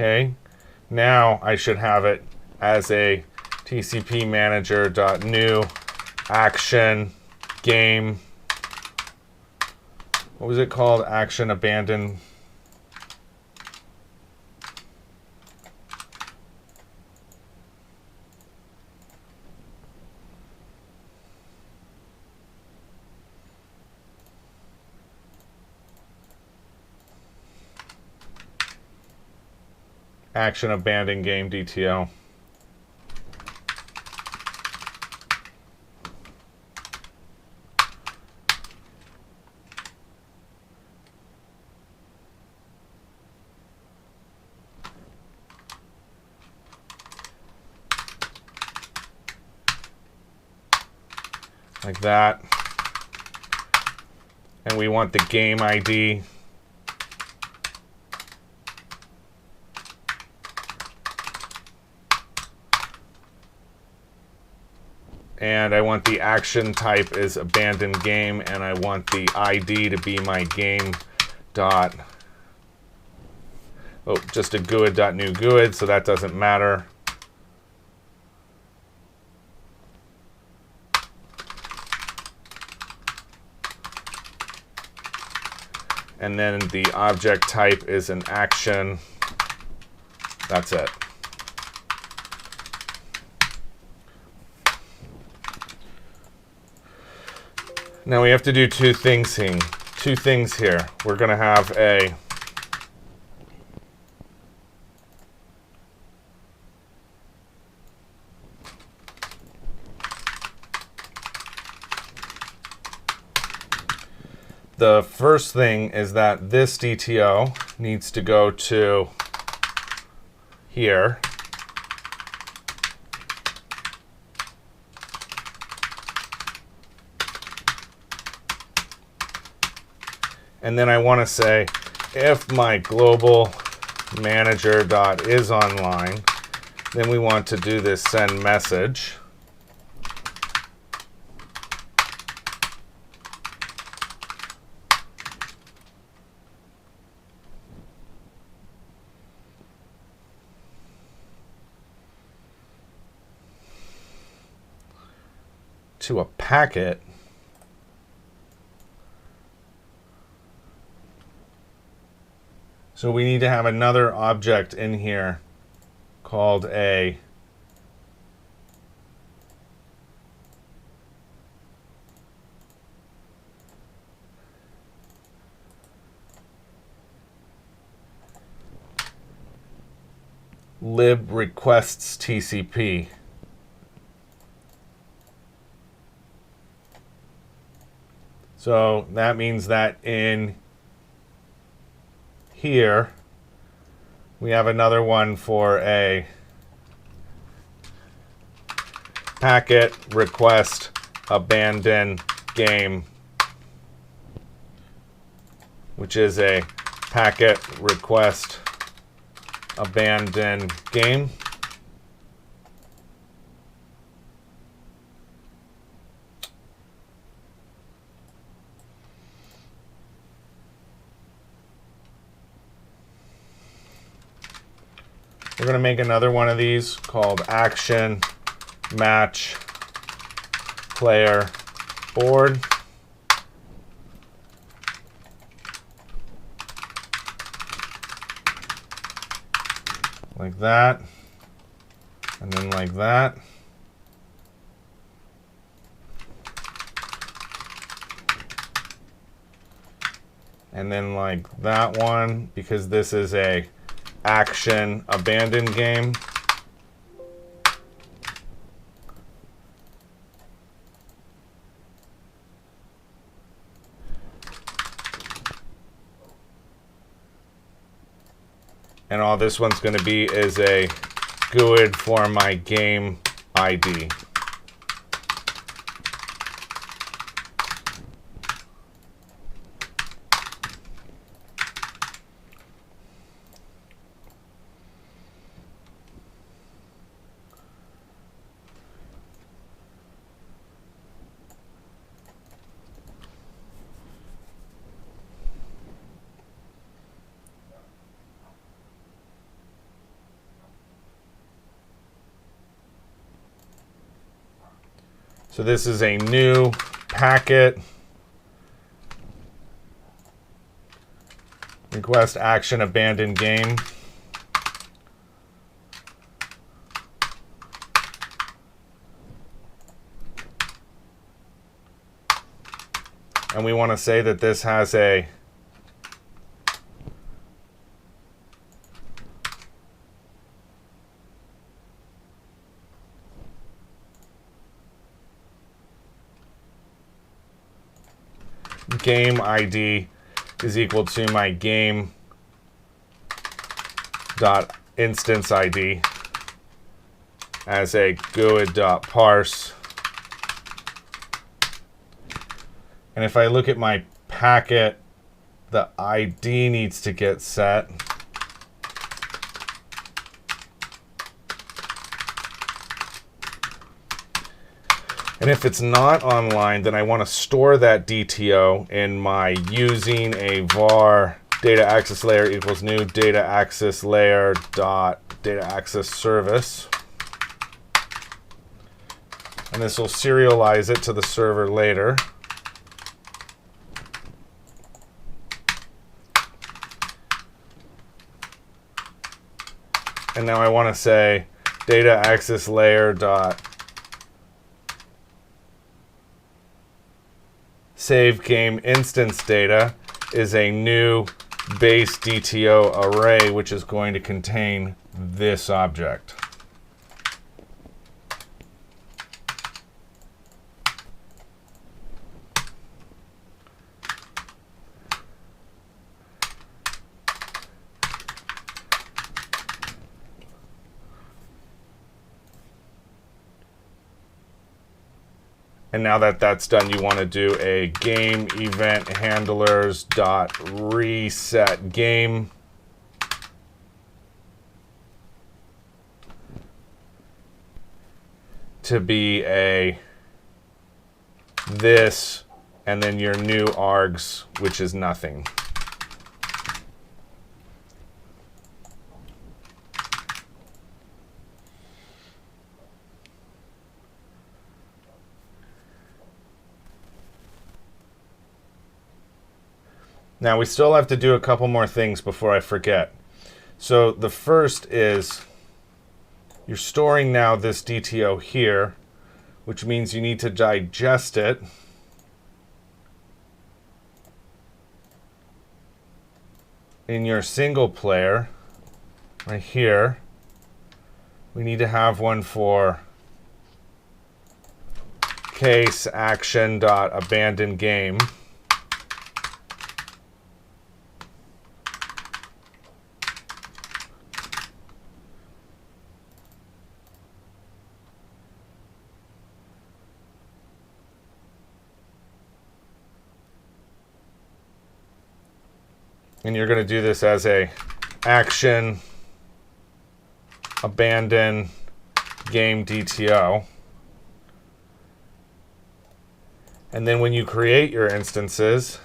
Okay, now I should have it as a TCP manager.new action game. What was it called? Action abandon. Action abandon game DTO. Like that. And we want the game ID. And I want the action type is abandoned game, and I want the ID to be my game dot, just a GUID.new GUID, so that doesn't matter. And then the object type is an action. That's it. Now we have to do two things here. We're going to have a the first thing is that this DTO needs to go to here. And then I want to say, if my global manager dot is online, then we want to do this send message. To a packet. So we need to have another object in here called a lib requests TCP. So that means that in here we have another one for a packet request abandon game, which is a packet request abandon game. We're going to make another one of these called action match player board. like that, and then like that. And then like that one, because this is a action abandon game. And all this one's going to be is a GUID for my game ID. So this is a new packet. Request action abandon game. And we want to say that this has a game ID is equal to my game dot instance ID as a GUID dot parse. And if I look at my packet, the ID needs to get set. And if it's not online, then I want to store that DTO in my using a var data access layer equals new data access layer dot data access service. And this will serialize it to the server later. And now I want to say data access layer dot save game instance data is a new base DTO array, which is going to contain this object. And now that that's done, you want to do a game event handlers dot reset game. To be a this, and then your new args, which is nothing. Now we still have to do a couple more things before I forget. So the first is you're storing now this DTO here, which means you need to digest it. In your single player, right here, we need to have one for case action dot abandon game. And you're going to do this as a action abandon game DTO. And then when you create your instances,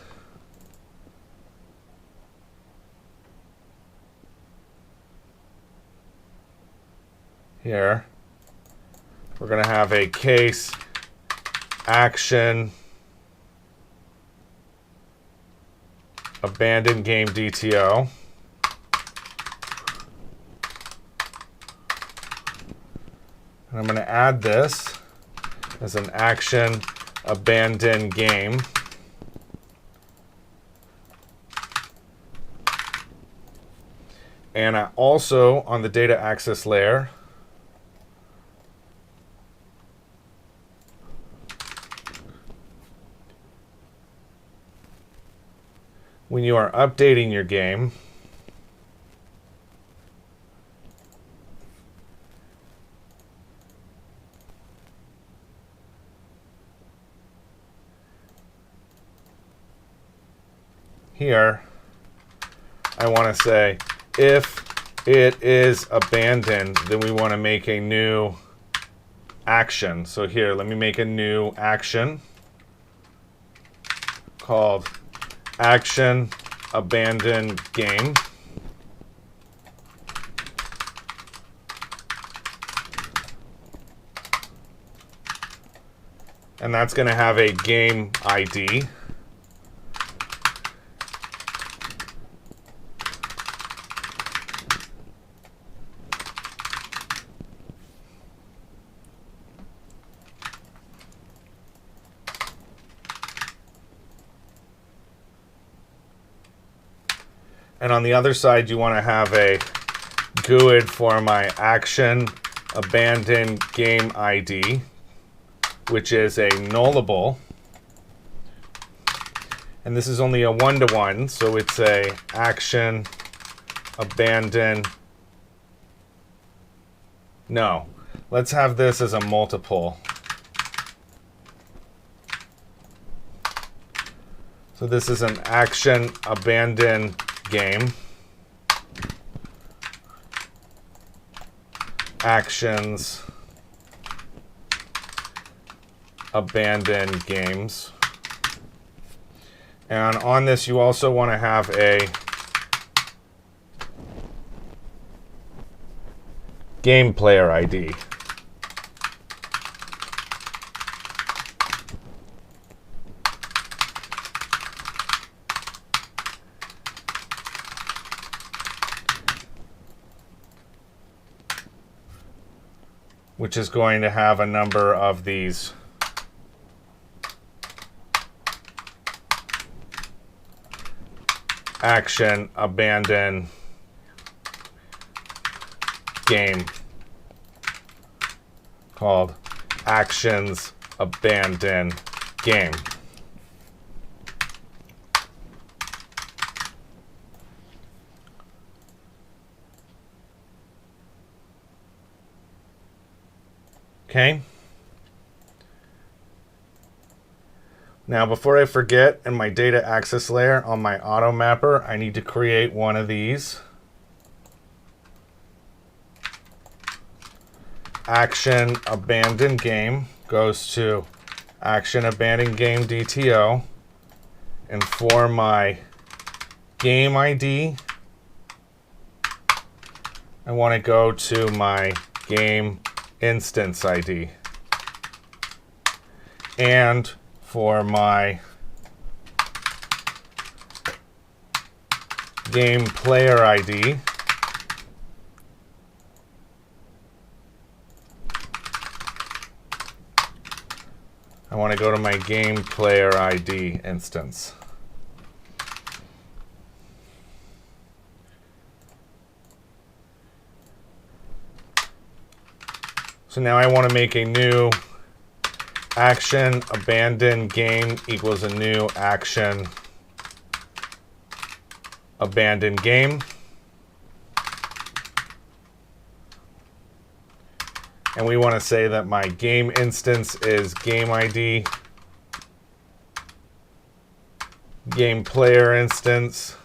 here, we're going to have a case action abandon game DTO. And I'm going to add this as an action abandon game. And I also, on the data access layer, when you are updating your game, here, I want to say, if it is abandoned, then we want to make a new action. So here, let me make a new action called action abandon game. And that's going to have a game ID. And on the other side, you want to have a GUID for my action abandon game ID, which is a nullable. And this is only a one-to-one, so it's a action abandon. No, let's have this as a multiple. So this is an action abandon game. Actions abandon games. And on this, you also want to have a game player ID. Which is going to have a number of these action abandon game called actions abandon game. Okay. Now, before I forget, in my data access layer on my auto mapper, I need to create one of these. Action abandon game goes to action abandon game DTO. And for my game ID, I want to go to my game instance ID. And for my game player ID, I want to go to my game player ID instance. So now I want to make a new action abandon game equals a new action abandon game. And we want to say that my game instance is game ID, game player instance,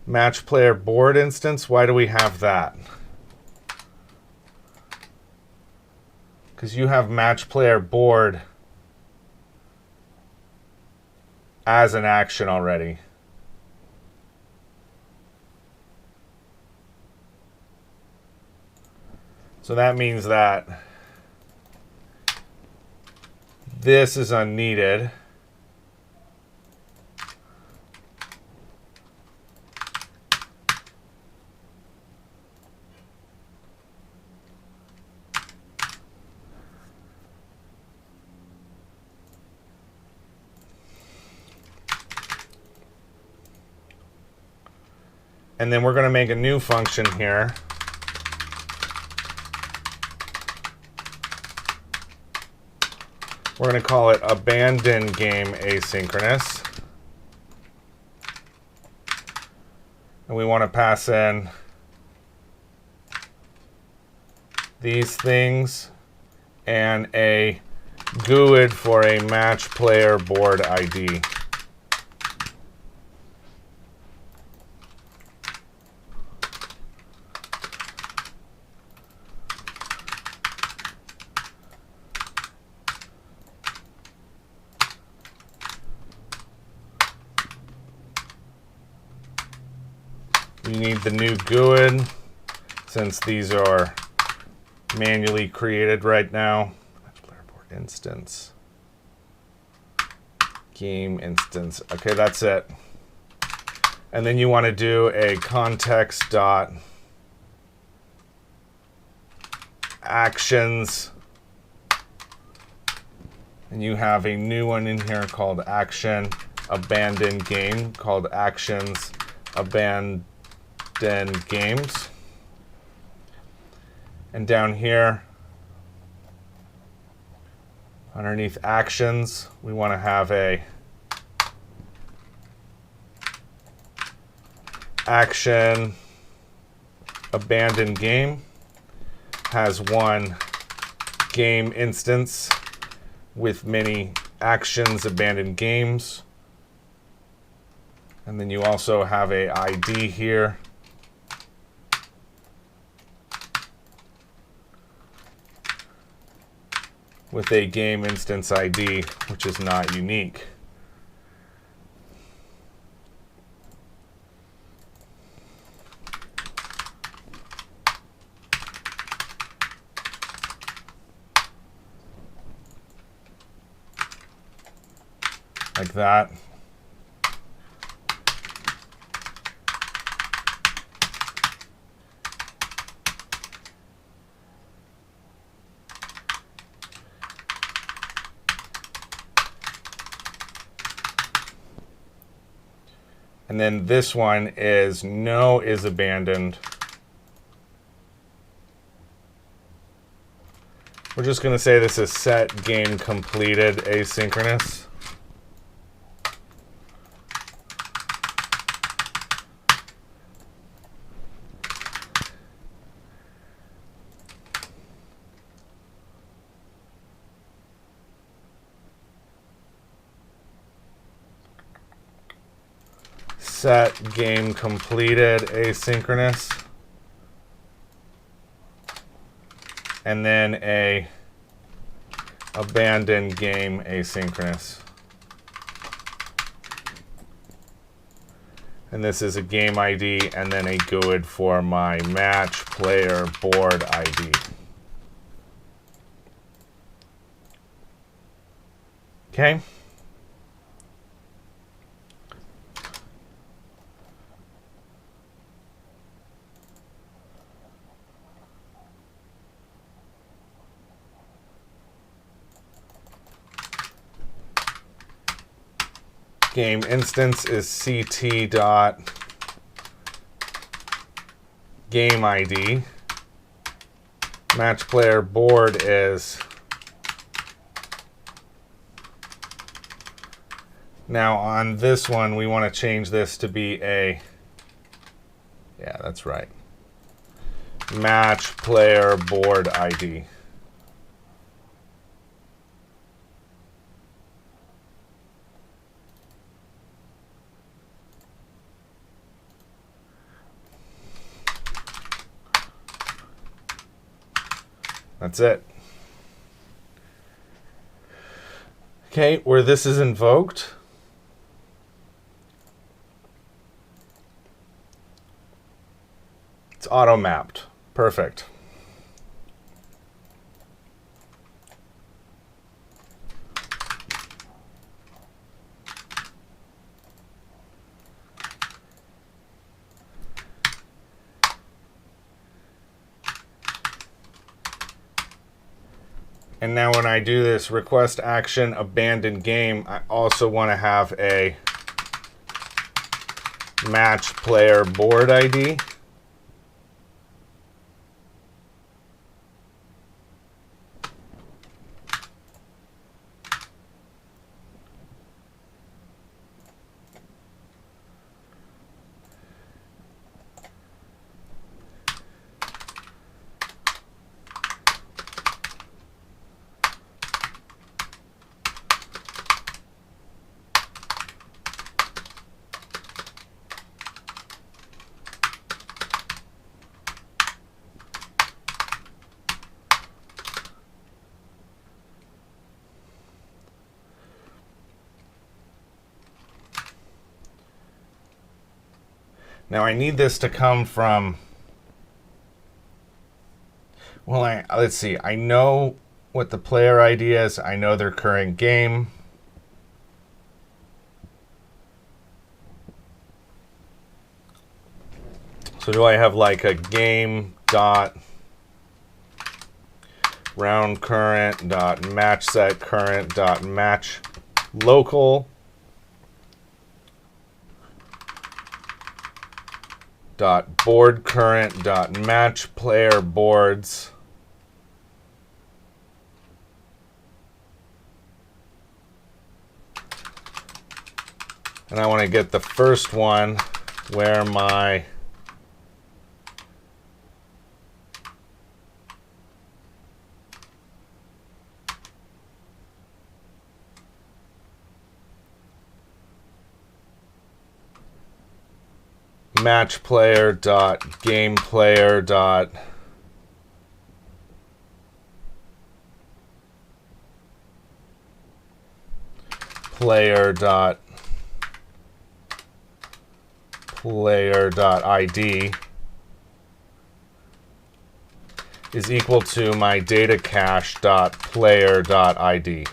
match player board instance. Why do we have that? Because you have match player board as an action already. So that means that this is unneeded. And then we're going to make a new function here. We're going to call it abandon game asynchronous. And we want to pass in these things and a GUID for a match player board ID. You need the new GUID since these are manually created right now. Leaderboard instance. Game instance. Okay, that's it. And then you want to do a context dot actions. And you have a new one in here called action abandon game, called actions abandon games. And down here, underneath actions, we want to have a action abandon game. Has one game instance with many actions abandoned games. And then you also have a ID here. With a game instance ID, which is not unique. Like that. And then this one is no is abandoned. We're just going to say this is set game completed asynchronous. Set game completed asynchronous. And then a abandon game asynchronous. And this is a game ID and then a GUID for my match player board ID. Okay. Game instance is ct dot game ID. Match player board is. Now on this one, we want to change this to be a, yeah, that's right, match player board ID. That's it. Okay, where this is invoked, it's auto mapped. Perfect. And now when I do this request action abandon game, I also want to have a match player board ID. Now I need this to come from, well, let's see. I know what the player ID is. I know their current game. So do I have like a game dot round current dot match set current dot match local dot board current dot match player boards and I want to get the first one where my match player dot game player dot player dot ID is equal to my data cache dot player dot ID.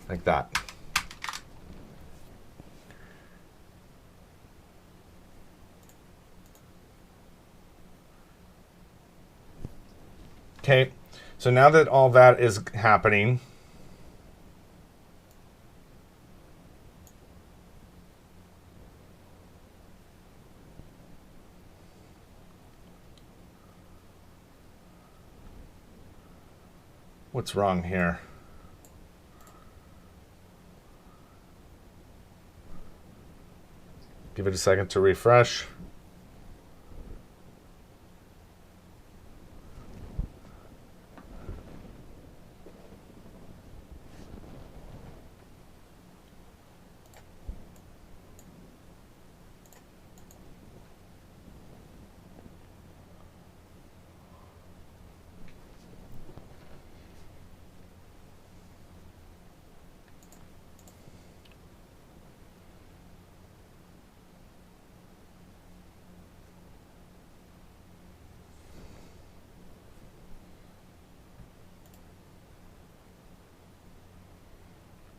Like that. Okay, so now that all that is happening, what's wrong here? Give it a second to refresh.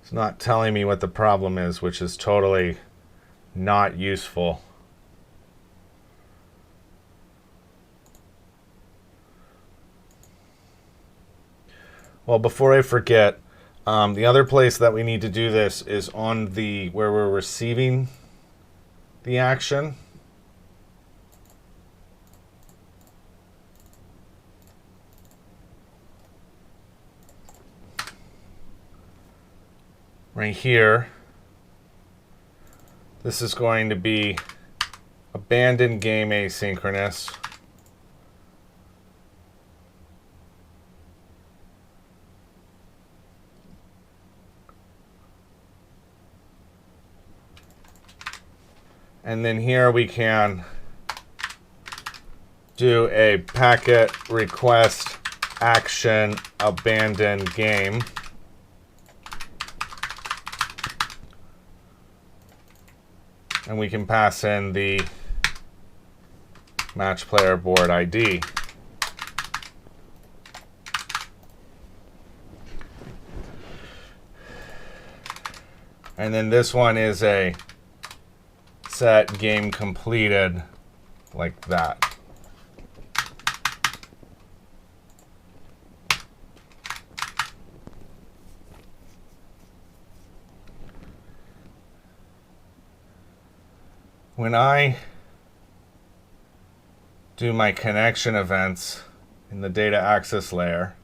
It's not telling me what the problem is, which is totally not useful. Well, before I forget, the other place that we need to do this is on the where we're receiving the action. Right here, this is going to be abandoned game asynchronous. And then here we can do a packet request action abandon game. And we can pass in the match player board ID. And then this one is a set game completed, like that. when I do my connection events in the data access layer,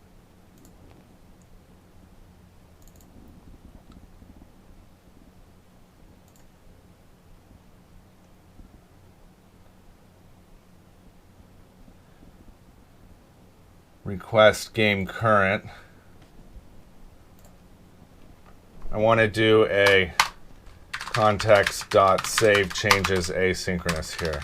request game current, I want to do a context.save changes asynchronous here.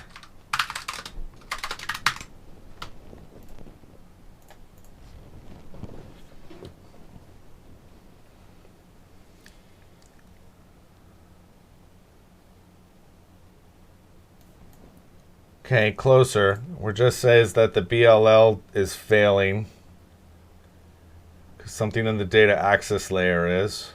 Okay, closer. We're just says that the BLL is failing because something in the data access layer is.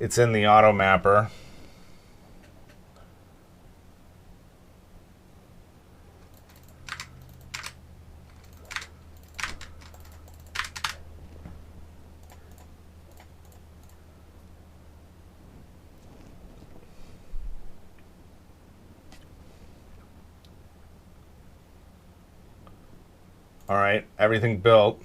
It's in the auto mapper. All right, everything built.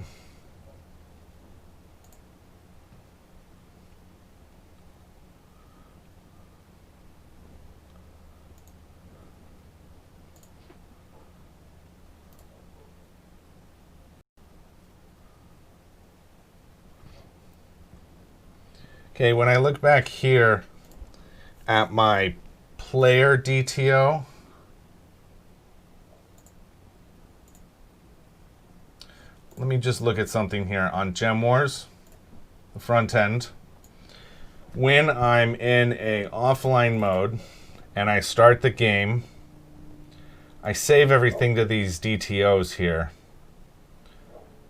Okay, when I look back here at my player DTO, let me just look at something here on GemWars, the front end. When I'm in a offline mode and I start the game, I save everything to these DTOs here.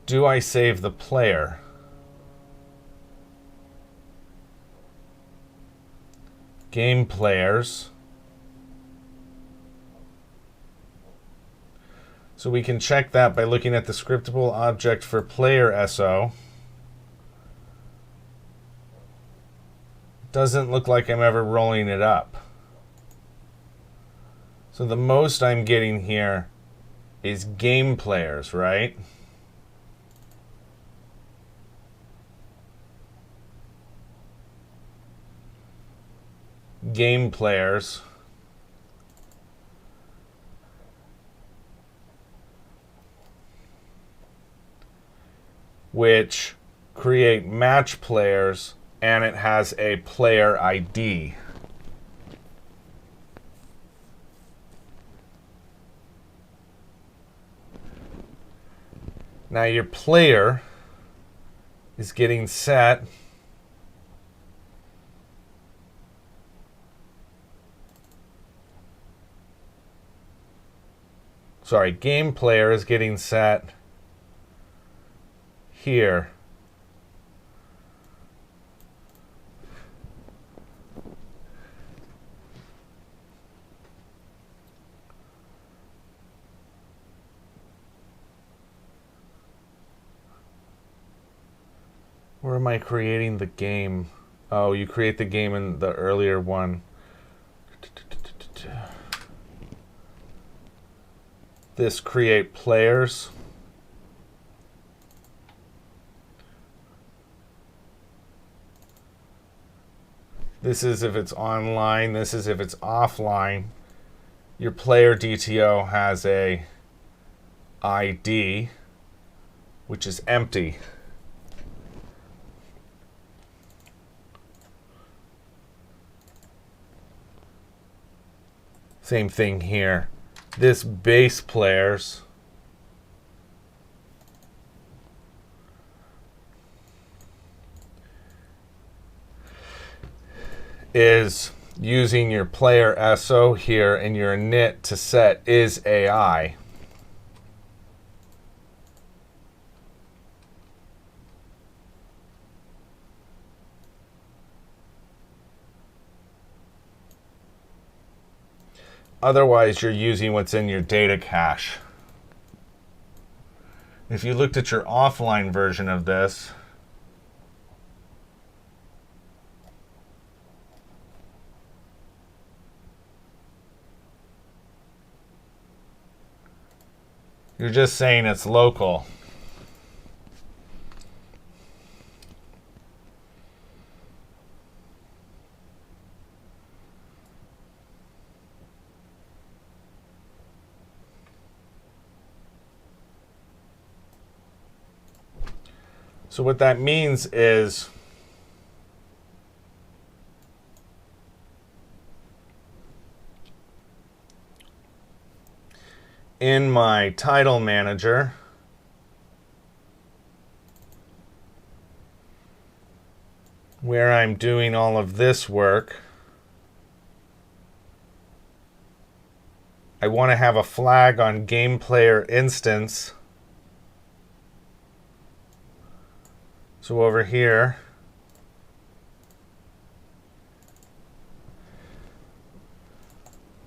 Do I save the player? Game players. So we can check that by looking at the scriptable object for player SO. Doesn't look like I'm ever rolling it up. So the most I'm getting here is game players, right? Game players. Which create match players, and it has a player ID. Now your player is getting set game player is getting set here. Where am I creating the game? Oh, you create the game in the earlier one. This create players. This is if it's online. This is if it's offline. Your player DTO has a ID, which is empty. Same thing here. This base players is using your player SO here and your init to set is AI. Otherwise, you're using what's in your data cache. If you looked at your offline version of this, you're just saying it's local. So what that means is in my title manager, where I'm doing all of this work, I want to have a flag on game player instance. So over here,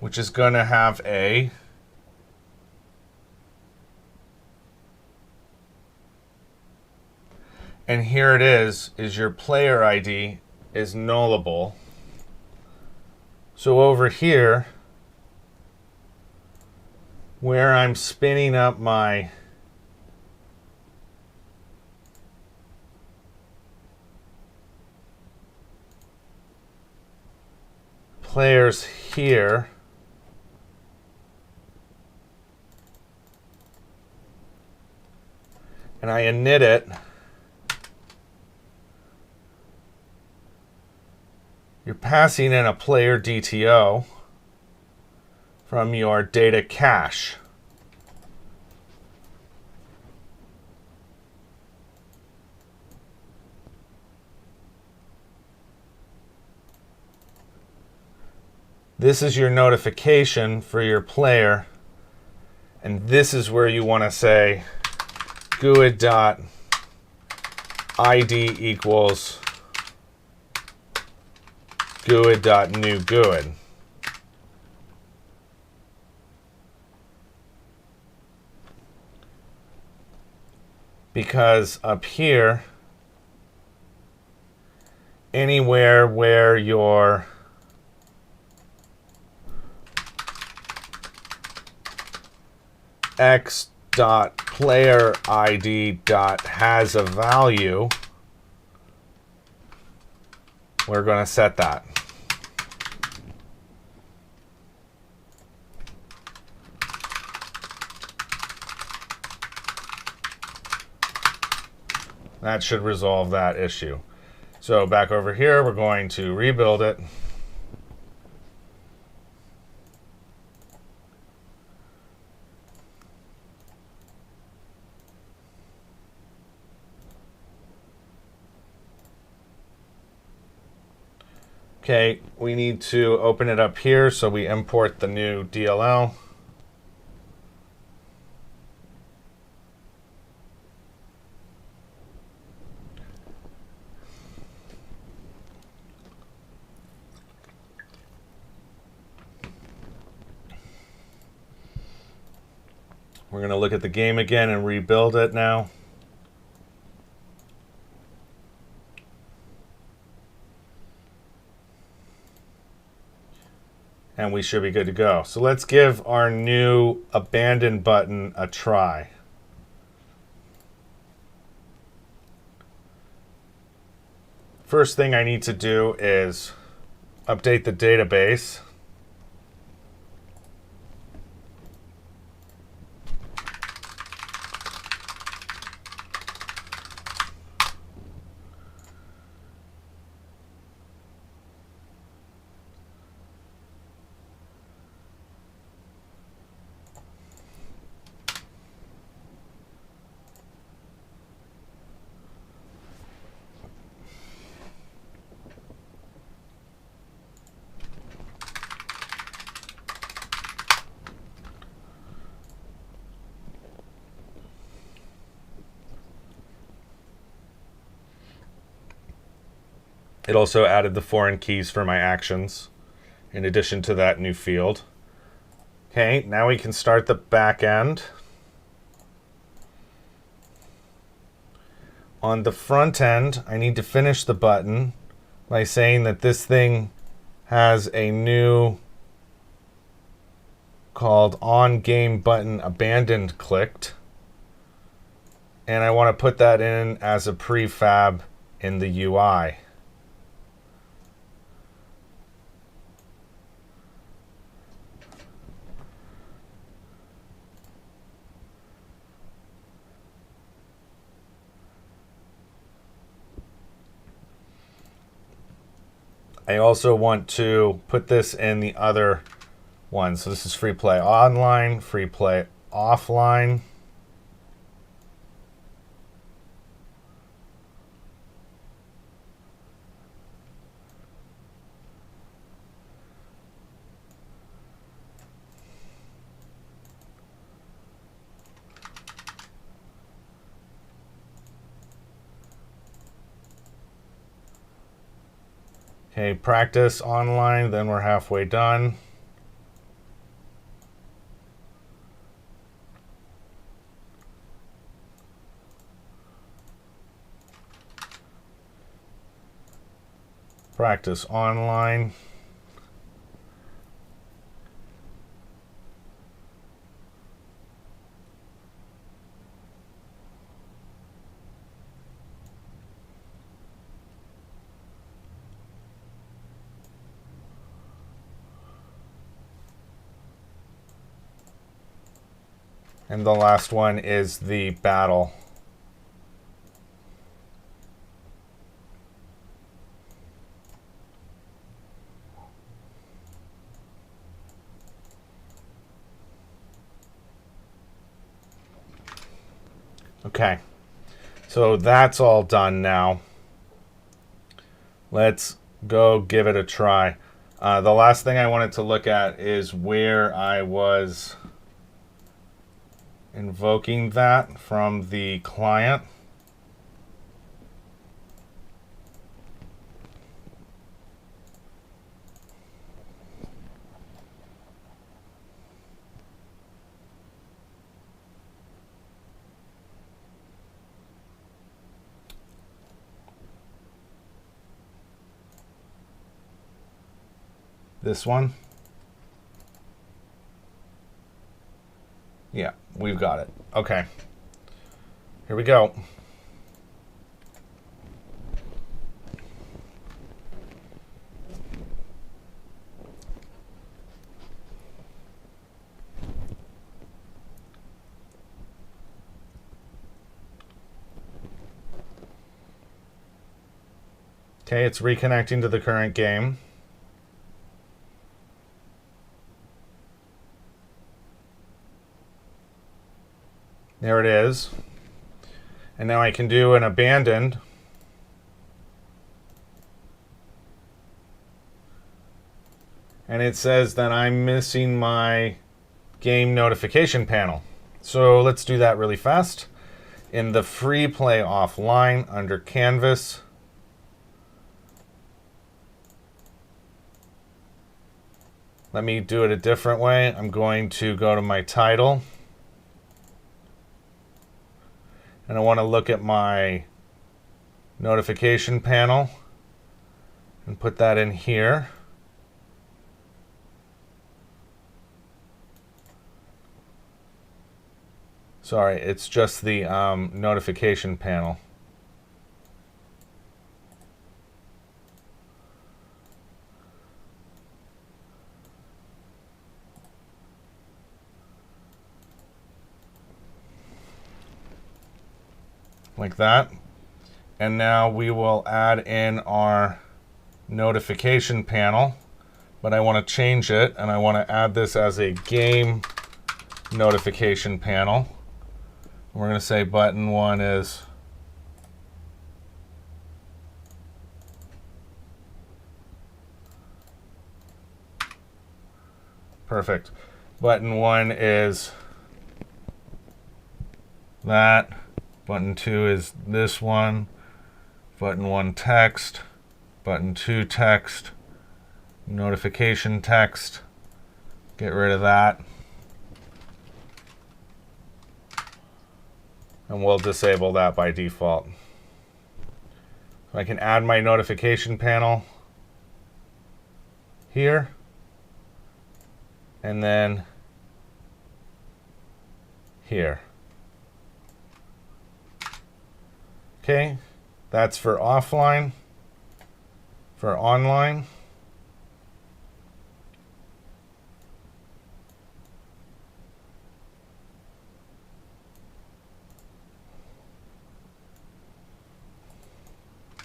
which is going to have a and here it is your player ID is nullable. So over here, where I'm spinning up my players here, and I init it, you're passing in a player DTO from your data cache. This is your notification for your player, and this is where you want to say GUID.id equals GUID.newGUID. Because up here, anywhere where your x.playerID.has a value, we're going to set that. That should resolve that issue. So back over here, we're going to rebuild it. Okay, we need to open it up here, so we import the new DLL. We're going to look at the game again and rebuild it now. And we should be good to go. So let's give our new abandon button a try. First thing I need to do is update the database. It also added the foreign keys for my actions, in addition to that new field. Okay, now we can start the back end. On the front end, I need to finish the button by saying that this thing has a new called on game button abandoned clicked. And I want to put that in as a prefab in the UI. I also want to put this in the other one. So this is free play online, free play offline. Okay, practice online, then we're halfway done. Practice online. And the last one is the battle. Okay, so that's all done now. Let's go give it a try. The last thing I wanted to look at is where I was invoking that from the client. This one. Yeah, we've got it. Okay. Here we go. Okay, it's reconnecting to the current game. There it is. And now I can do an abandoned. And it says that I'm missing my game notification panel. So let's do that really fast. In the free play offline under canvas, let me do it a different way. I'm going to go to my title. And I want to look at my notification panel and put that in here. Sorry, it's just the notification panel. Like that. And now we will add in our notification panel, but I want to change it and I want to add this as a game notification panel. We're going to say button 1 is perfect. Button 1 is that. Button 2 is this one. Button 1 text. Button 2 text. Notification text. Get rid of that. And we'll disable that by default. So I can add my notification panel here. And then here. Okay, that's for offline. For online,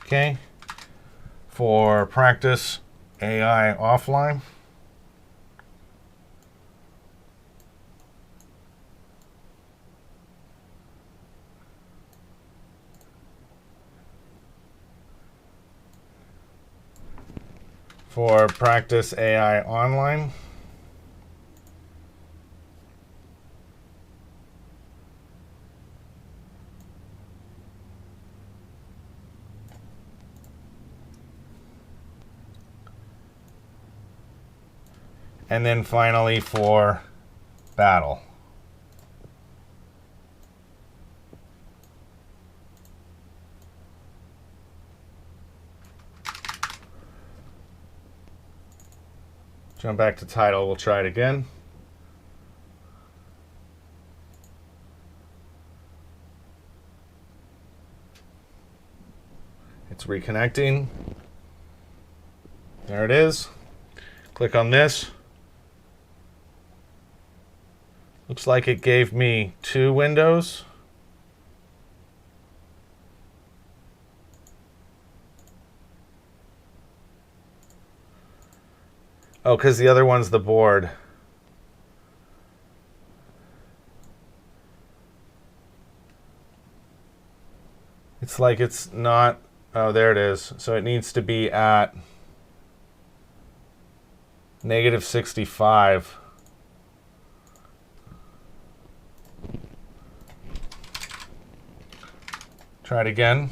okay, for practice AI offline, for practice AI online, and then finally for battle. Jump back to title, we'll try it again. It's reconnecting. There it is. Click on this. Looks like it gave me 2 windows. Oh, because the other one's the board. It's like it's not, oh, there it is. So it needs to be at -65. Try it again.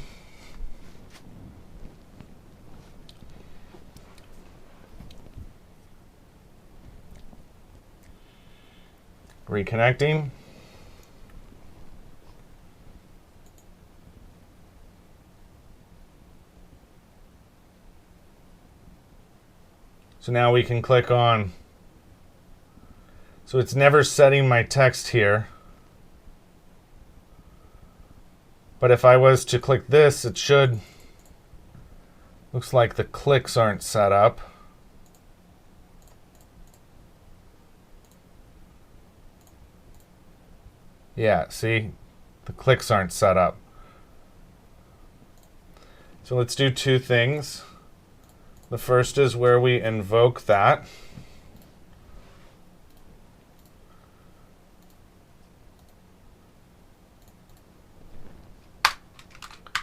Reconnecting. So now we can click on, so it's never setting my text here. But if I was to click this, it should, looks like the clicks aren't set up. Yeah, see, the clicks aren't set up. So let's do 2 things. The first is where we invoke that.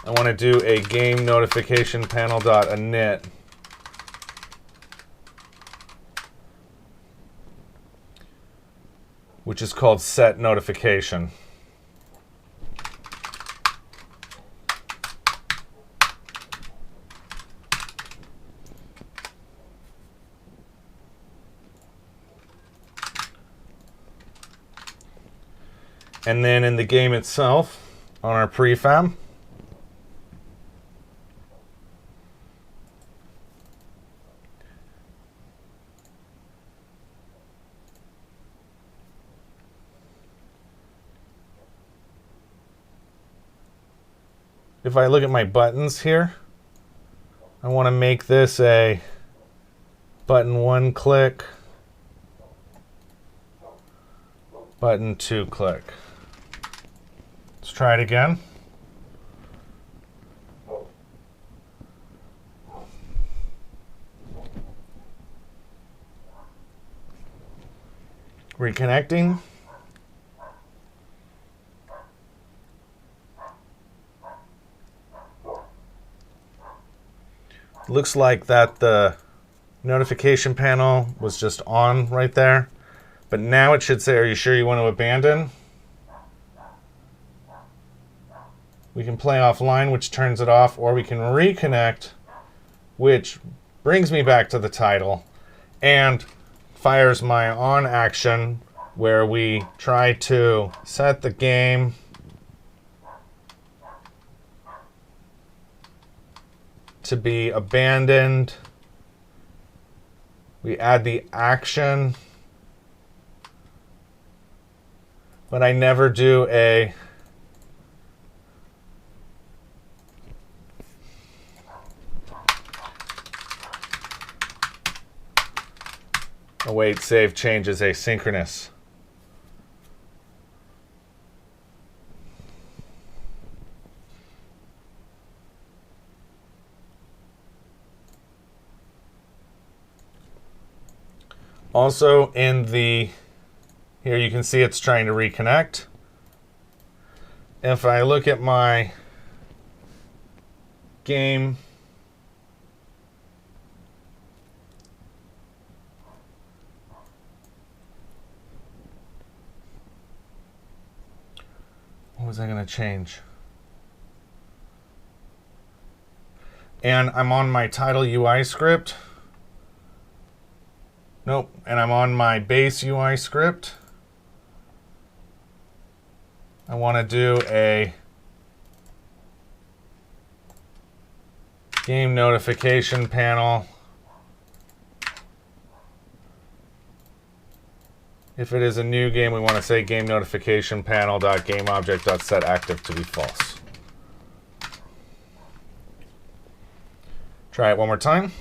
I want to do a game notification panel.init. Which is called set notification. And then in the game itself, on our prefab, if I look at my buttons here, I want to make this a button 1 click, button 2 click. Let's try it again. Reconnecting. Looks like that the notification panel was just on right there. But now it should say, are you sure you want to abandon? We can play offline, which turns it off, or we can reconnect, which brings me back to the title and fires my on action where we try to set the game to be abandoned. We add the action, but I never do a await save change is asynchronous. Also in the, here you can see it's trying to reconnect. If I look at my game, what was I going to change? And I'm on my title UI script. Nope, and I'm on my base UI script. I want to do a game notification panel. If it is a new game, we want to say game notification panel.gameObject.set active to be false. Try it one more time.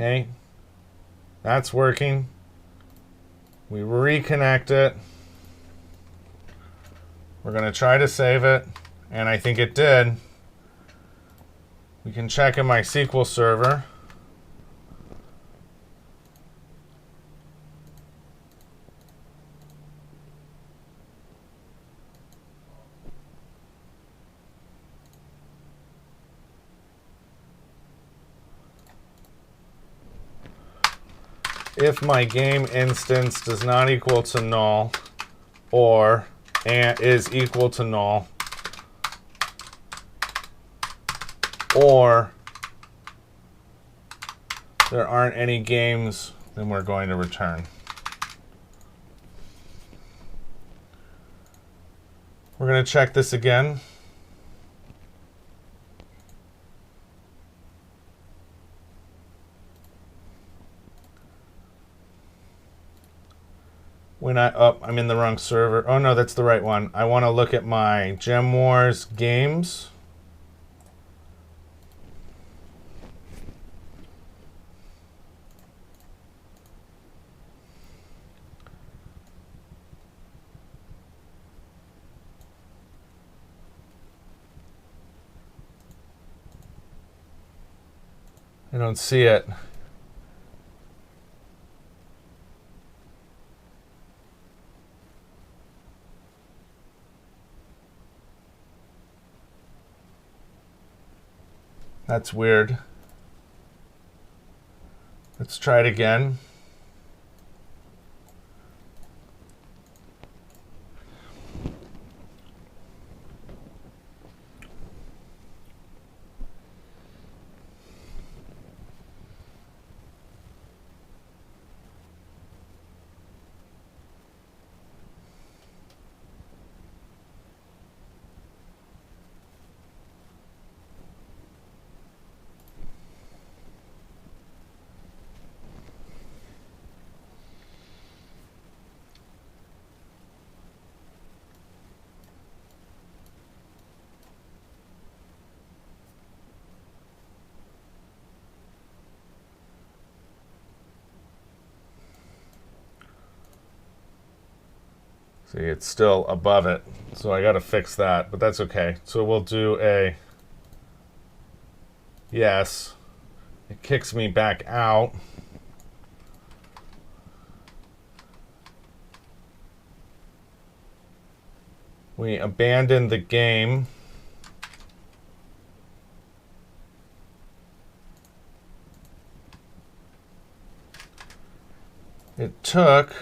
Okay, that's working. We reconnect it. We're going to try to save it, and I think it did. We can check in my SQL server. If my game instance does not equal to null or and is equal to null or there aren't any games, then we're going to return. We're going to check this again. When I'm in the wrong server. Oh no, that's the right one. I want to look at my Gem Wars games. I don't see it. That's weird. Let's try it again. See, it's still above it, so I got to fix that, but that's okay. So we'll do a yes. It kicks me back out. We abandon the game. It took,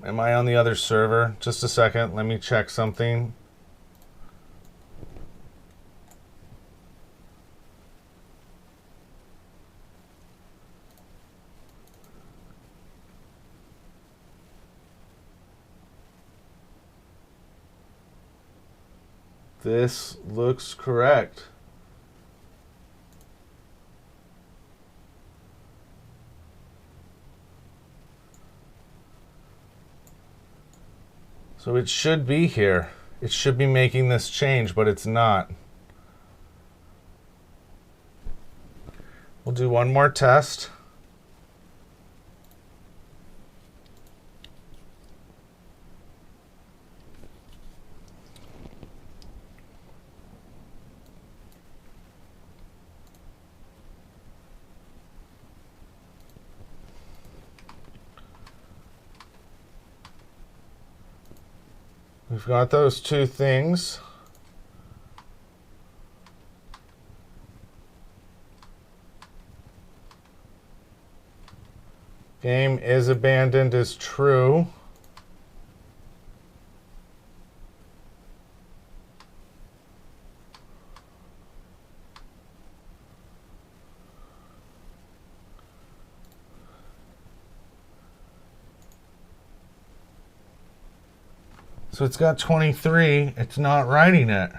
am I on the other server? Just a second, let me check something. This looks correct. So it should be here. It should be making this change, but it's not. We'll do one more test. We've got those two things. Game is abandoned is true. So it's got 23, it's not writing it.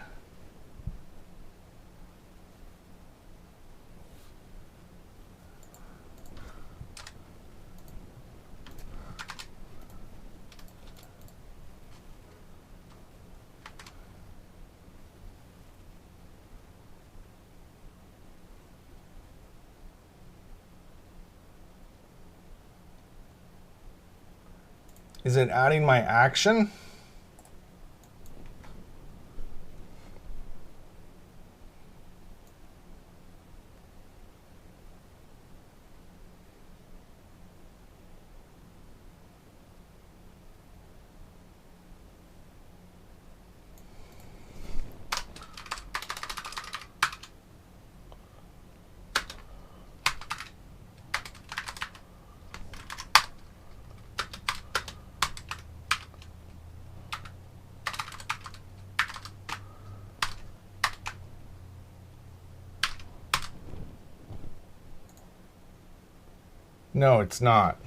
Is it adding my action? No, it's not.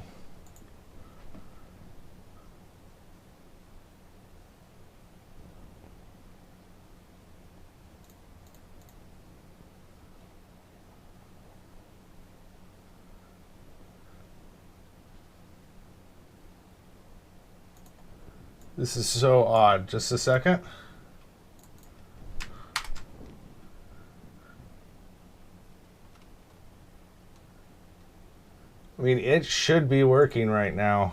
This is so odd. Just a second. I mean, it should be working right now.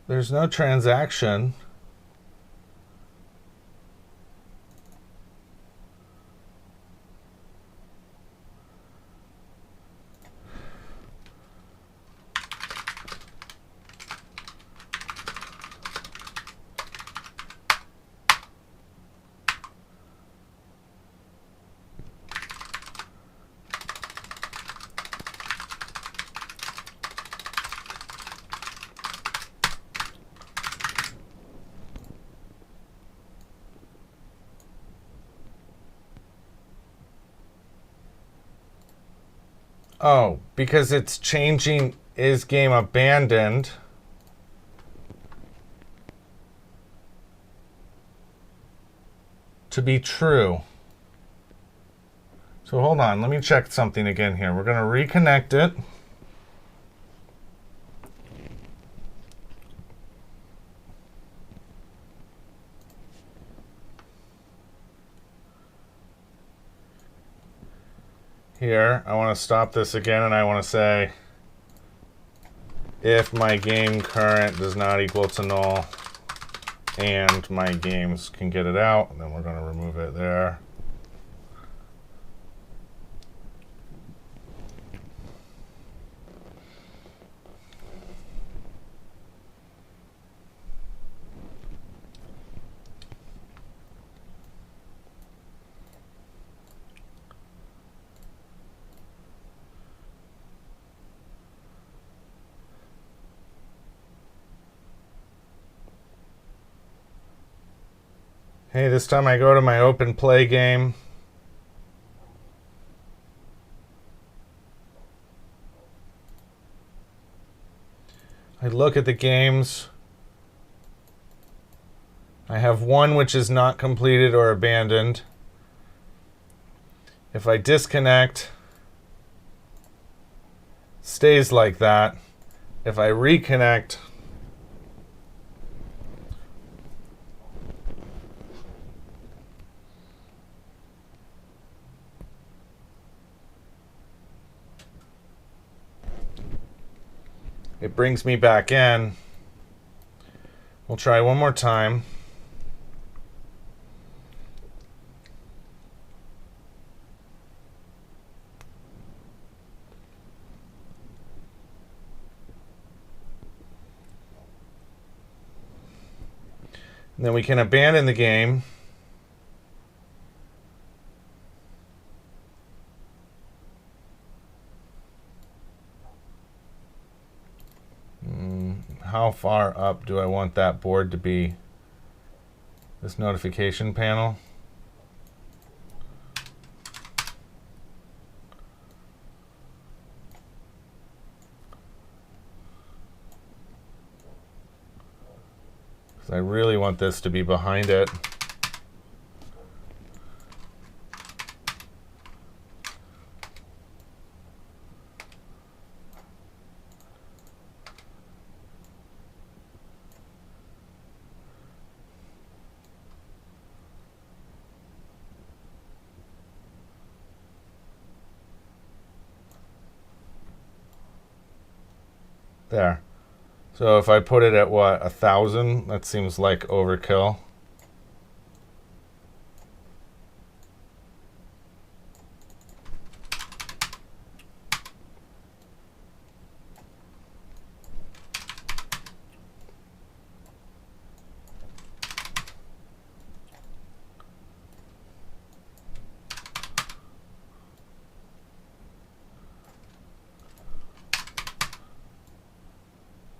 There's no transaction. Oh, because it's changing is game abandoned. To be true. So hold on, let me check something again here. We're going to reconnect it. here, I want to stop this again, and I want to say if my game current does not equal to null and my games can get it out, and then we're going to remove it there. Hey, this time I go to my open play game. I look at the games. I have one which is not completed or abandoned. If I disconnect, stays like that. If I reconnect, it brings me back in. We'll try one more time. And then we can abandon the game. How far up do I want that board to be? This notification panel. Because I really want this to be behind it. There. So if I put it at what, 1,000, that seems like overkill.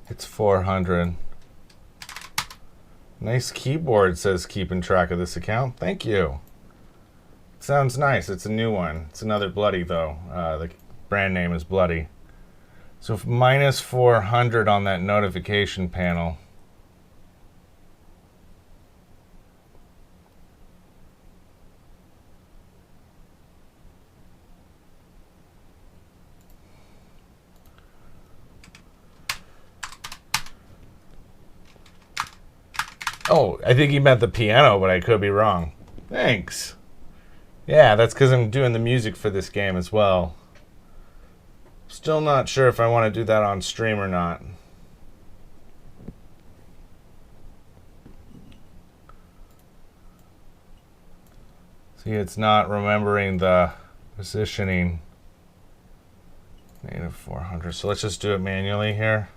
It's 400. Nice keyboard, says keeping track of this account. Thank you. Sounds nice. It's a new one. It's another Bloody, though. The brand name is Bloody. So minus 400 on that notification panel. Oh, I think he meant the piano, but I could be wrong. Thanks. Yeah, that's because I'm doing the music for this game as well. Still not sure if I want to do that on stream or not. See, it's not remembering the positioning. Native 400. So let's just do it manually here.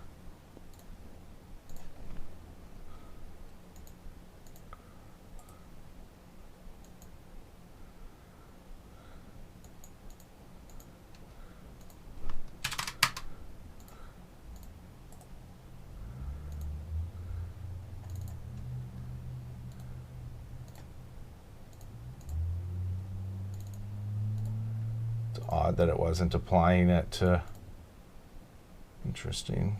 Odd that it wasn't applying it to. Interesting.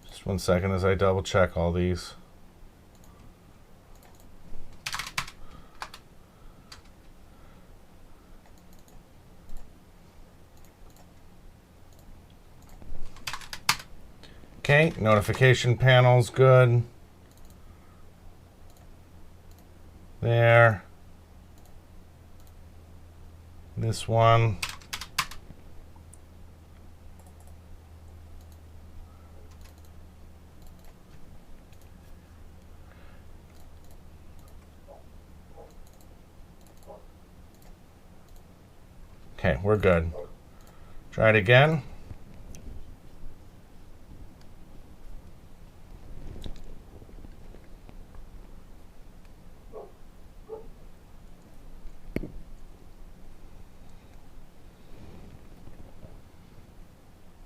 Just 1 second as I double check all these. Okay, notification panel's good. there. This one. Okay, we're good. Try it again.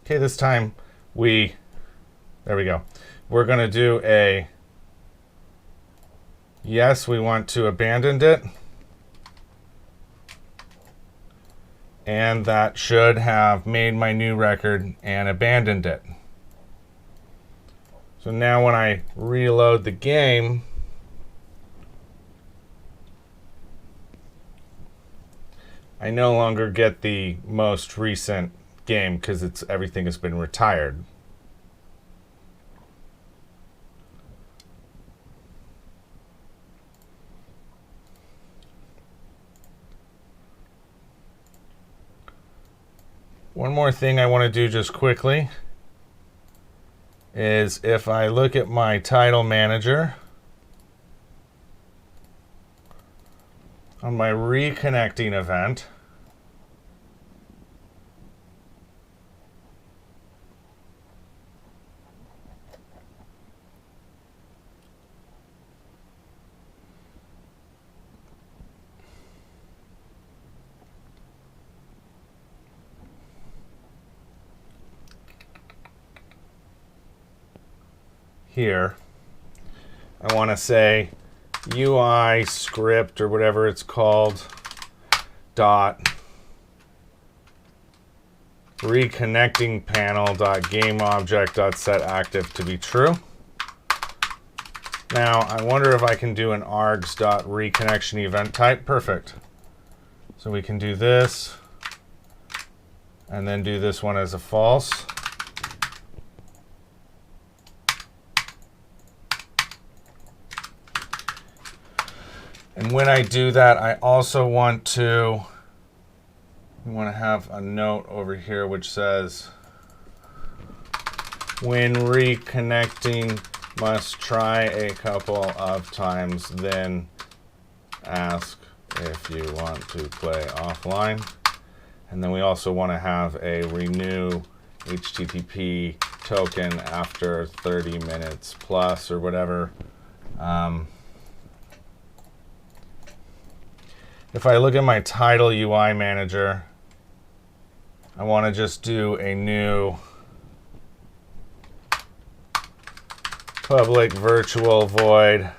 Okay, this time there we go. We're going to do a yes, we want to abandon it. And that should have made my new record and abandoned it. So now when I reload the game, I no longer get the most recent game because everything has been retired. One more thing I want to do just quickly is if I look at my title manager, on my reconnecting event, here, I want to say UI script or whatever it's called dot reconnecting panel dot game object dot set active to be true. Now I wonder if I can do an args dot reconnection event type. Perfect. So we can do this and then do this one as a false. And when I do that, I also want to have a note over here which says, when reconnecting, must try a couple of times, then ask if you want to play offline. And then we also want to have a renew HTTP token after 30 minutes plus or whatever. If I look at my title UI manager, I want to just do a new public virtual void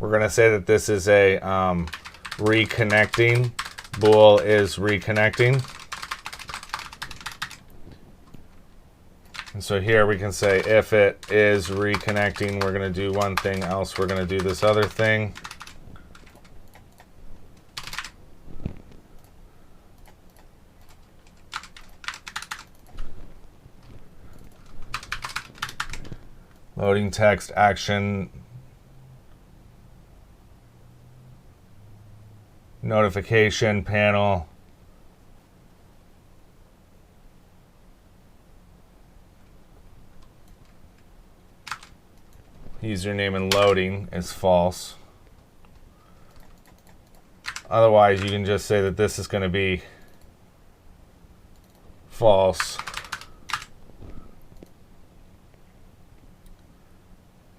we're going to say that this is a reconnecting. Bool is reconnecting. And so here we can say if it is reconnecting, we're going to do one thing, else we're going to do this other thing. Loading text action notification panel. Username and loading is false. Otherwise, you can just say that this is going to be false.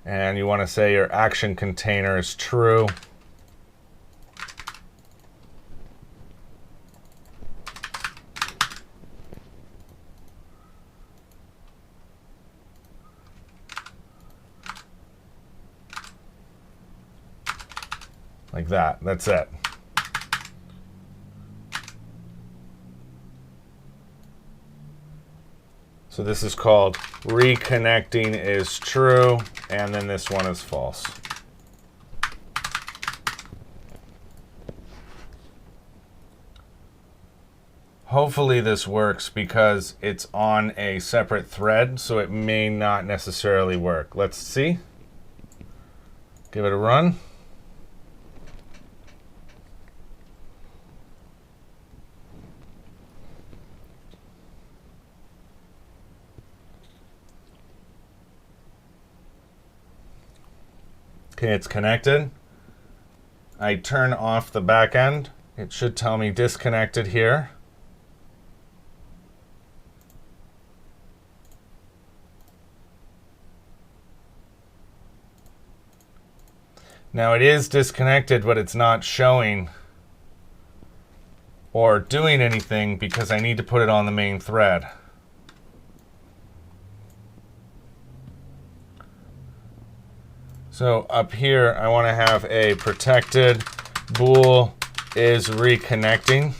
And you want to say your action container is true. Like that. That's it. So this is called reconnecting is true, and then this one is false. Hopefully this works because it's on a separate thread, so it may not necessarily work. Let's see. Give it a run. Okay, it's connected. I turn off the back end. It should tell me disconnected here. Now it is disconnected, but it's not showing or doing anything because I need to put it on the main thread. So up here, I want to have a protected bool is reconnecting.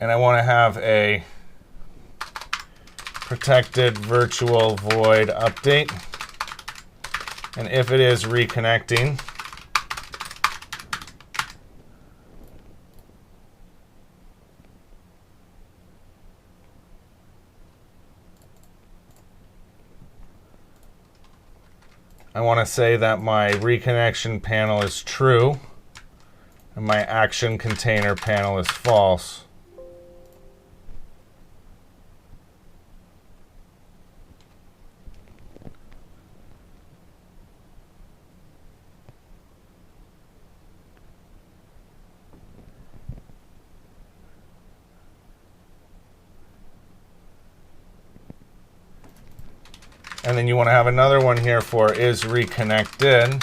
And I want to have a protected virtual void update. And if it is reconnecting, I want to say that my reconnection panel is true and my action container panel is false. And then you want to have another one here for is reconnected.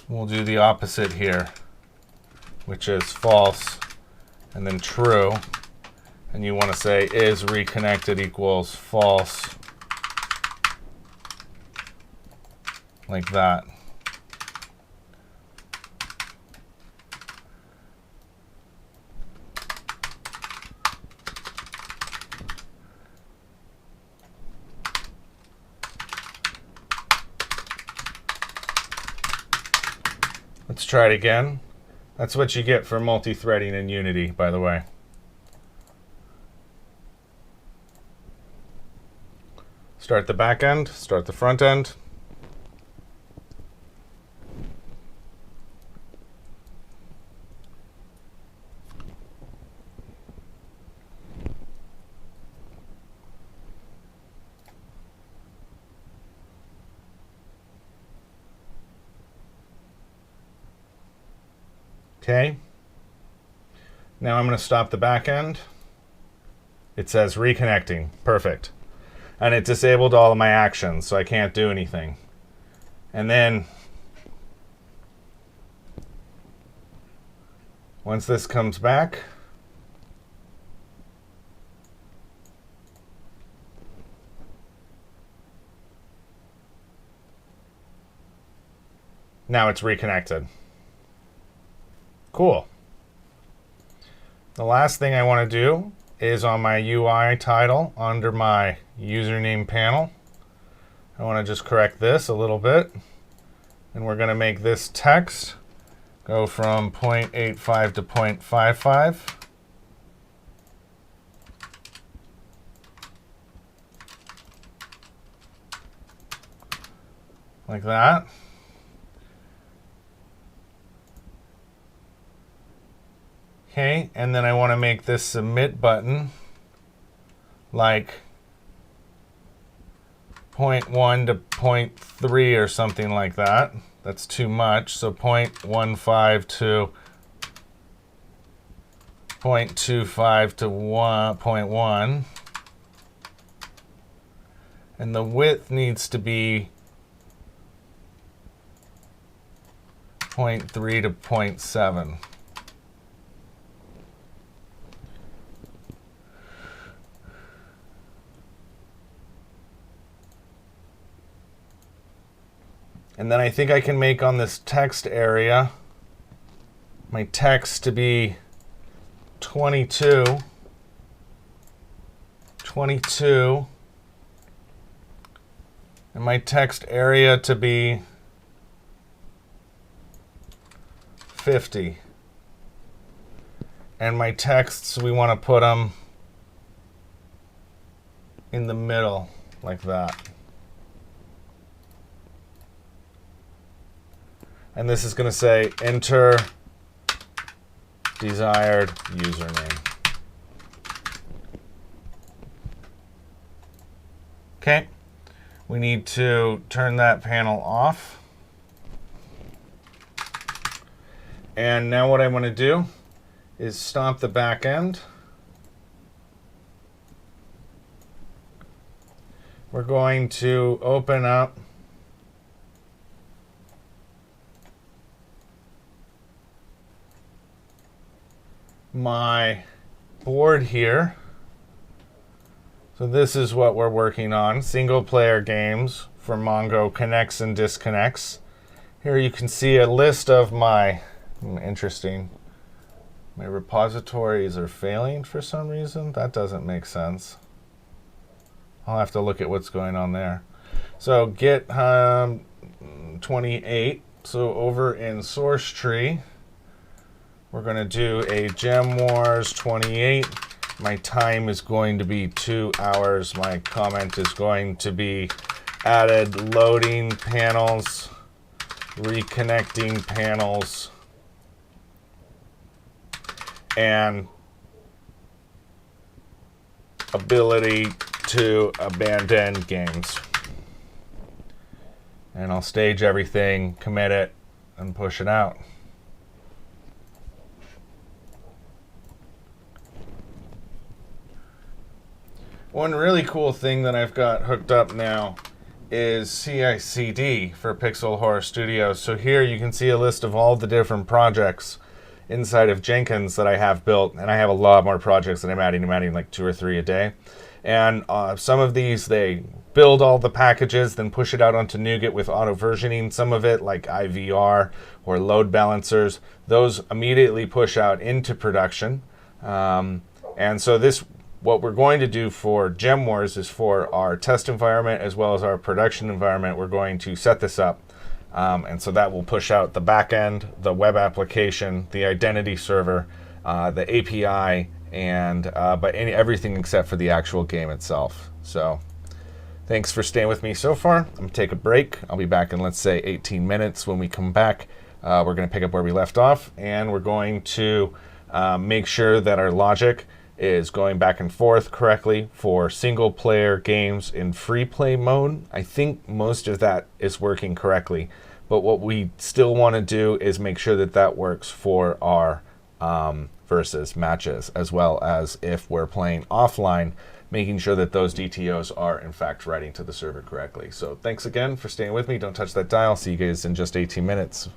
We'll do the opposite here, which is false, and then true. And you want to say is reconnected equals false, like that. Let's try it again. That's what you get for multi-threading in Unity, by the way. Start the back end, start the front end. Okay. Now I'm going to stop the back end. It says reconnecting. Perfect. And it disabled all of my actions, so I can't do anything. And then once this comes back, now it's reconnected. Cool. The last thing I want to do is on my UI title under my username panel. I want to just correct this a little bit. And we're going to make this text go from 0.85 to 0.55. Like that. Okay, and then I want to make this submit button like 0.1 to 0.3 or something like that. That's too much, so 0.15 to 0.25 to 0.1. And the width needs to be 0.3 to 0.7. And then I think I can make on this text area my text to be 22, 22, and my text area to be 50. And my texts, we want to put them in the middle, like that. And this is going to say enter desired username. Okay, we need to turn that panel off. And now what I want to do is stop the back end. We're going to open up my board here. So this is what we're working on, single player games for Mongo connects and disconnects. Here you can see a list of my, interesting, my repositories are failing for some reason. That doesn't make sense. I'll have to look at what's going on there. So git 28. So over in source tree, we're going to do a gemwars 28. My time is going to be 2 hours. My comment is going to be added loading panels, reconnecting panels, and ability to abandon games. And I'll stage everything, commit it, and push it out. One really cool thing that I've got hooked up now is CI/CD for Pixel Horror Studios. So here you can see a list of all the different projects inside of Jenkins that I have built, and I have a lot more projects that I'm adding like 2 or 3 a day. And some of these, they build all the packages, then push it out onto NuGet with auto versioning. Some of it, like IVR or load balancers, those immediately push out into production. And so this, what we're going to do for GemWars is for our test environment as well as our production environment, we're going to set this up. And so that will push out the backend, the web application, the identity server, the API, and everything except for the actual game itself. So thanks for staying with me so far. I'm going to take a break. I'll be back in, let's say, 18 minutes. When we come back, we're going to pick up where we left off, and we're going to make sure that our logic is going back and forth correctly for single player games in free play mode. I think most of that is working correctly, but what we still want to do is make sure that that works for our versus matches, as well as if we're playing offline, making sure that those DTOs are in fact writing to the server correctly. So thanks again for staying with me. Don't touch that dial. See you guys in just 18 minutes.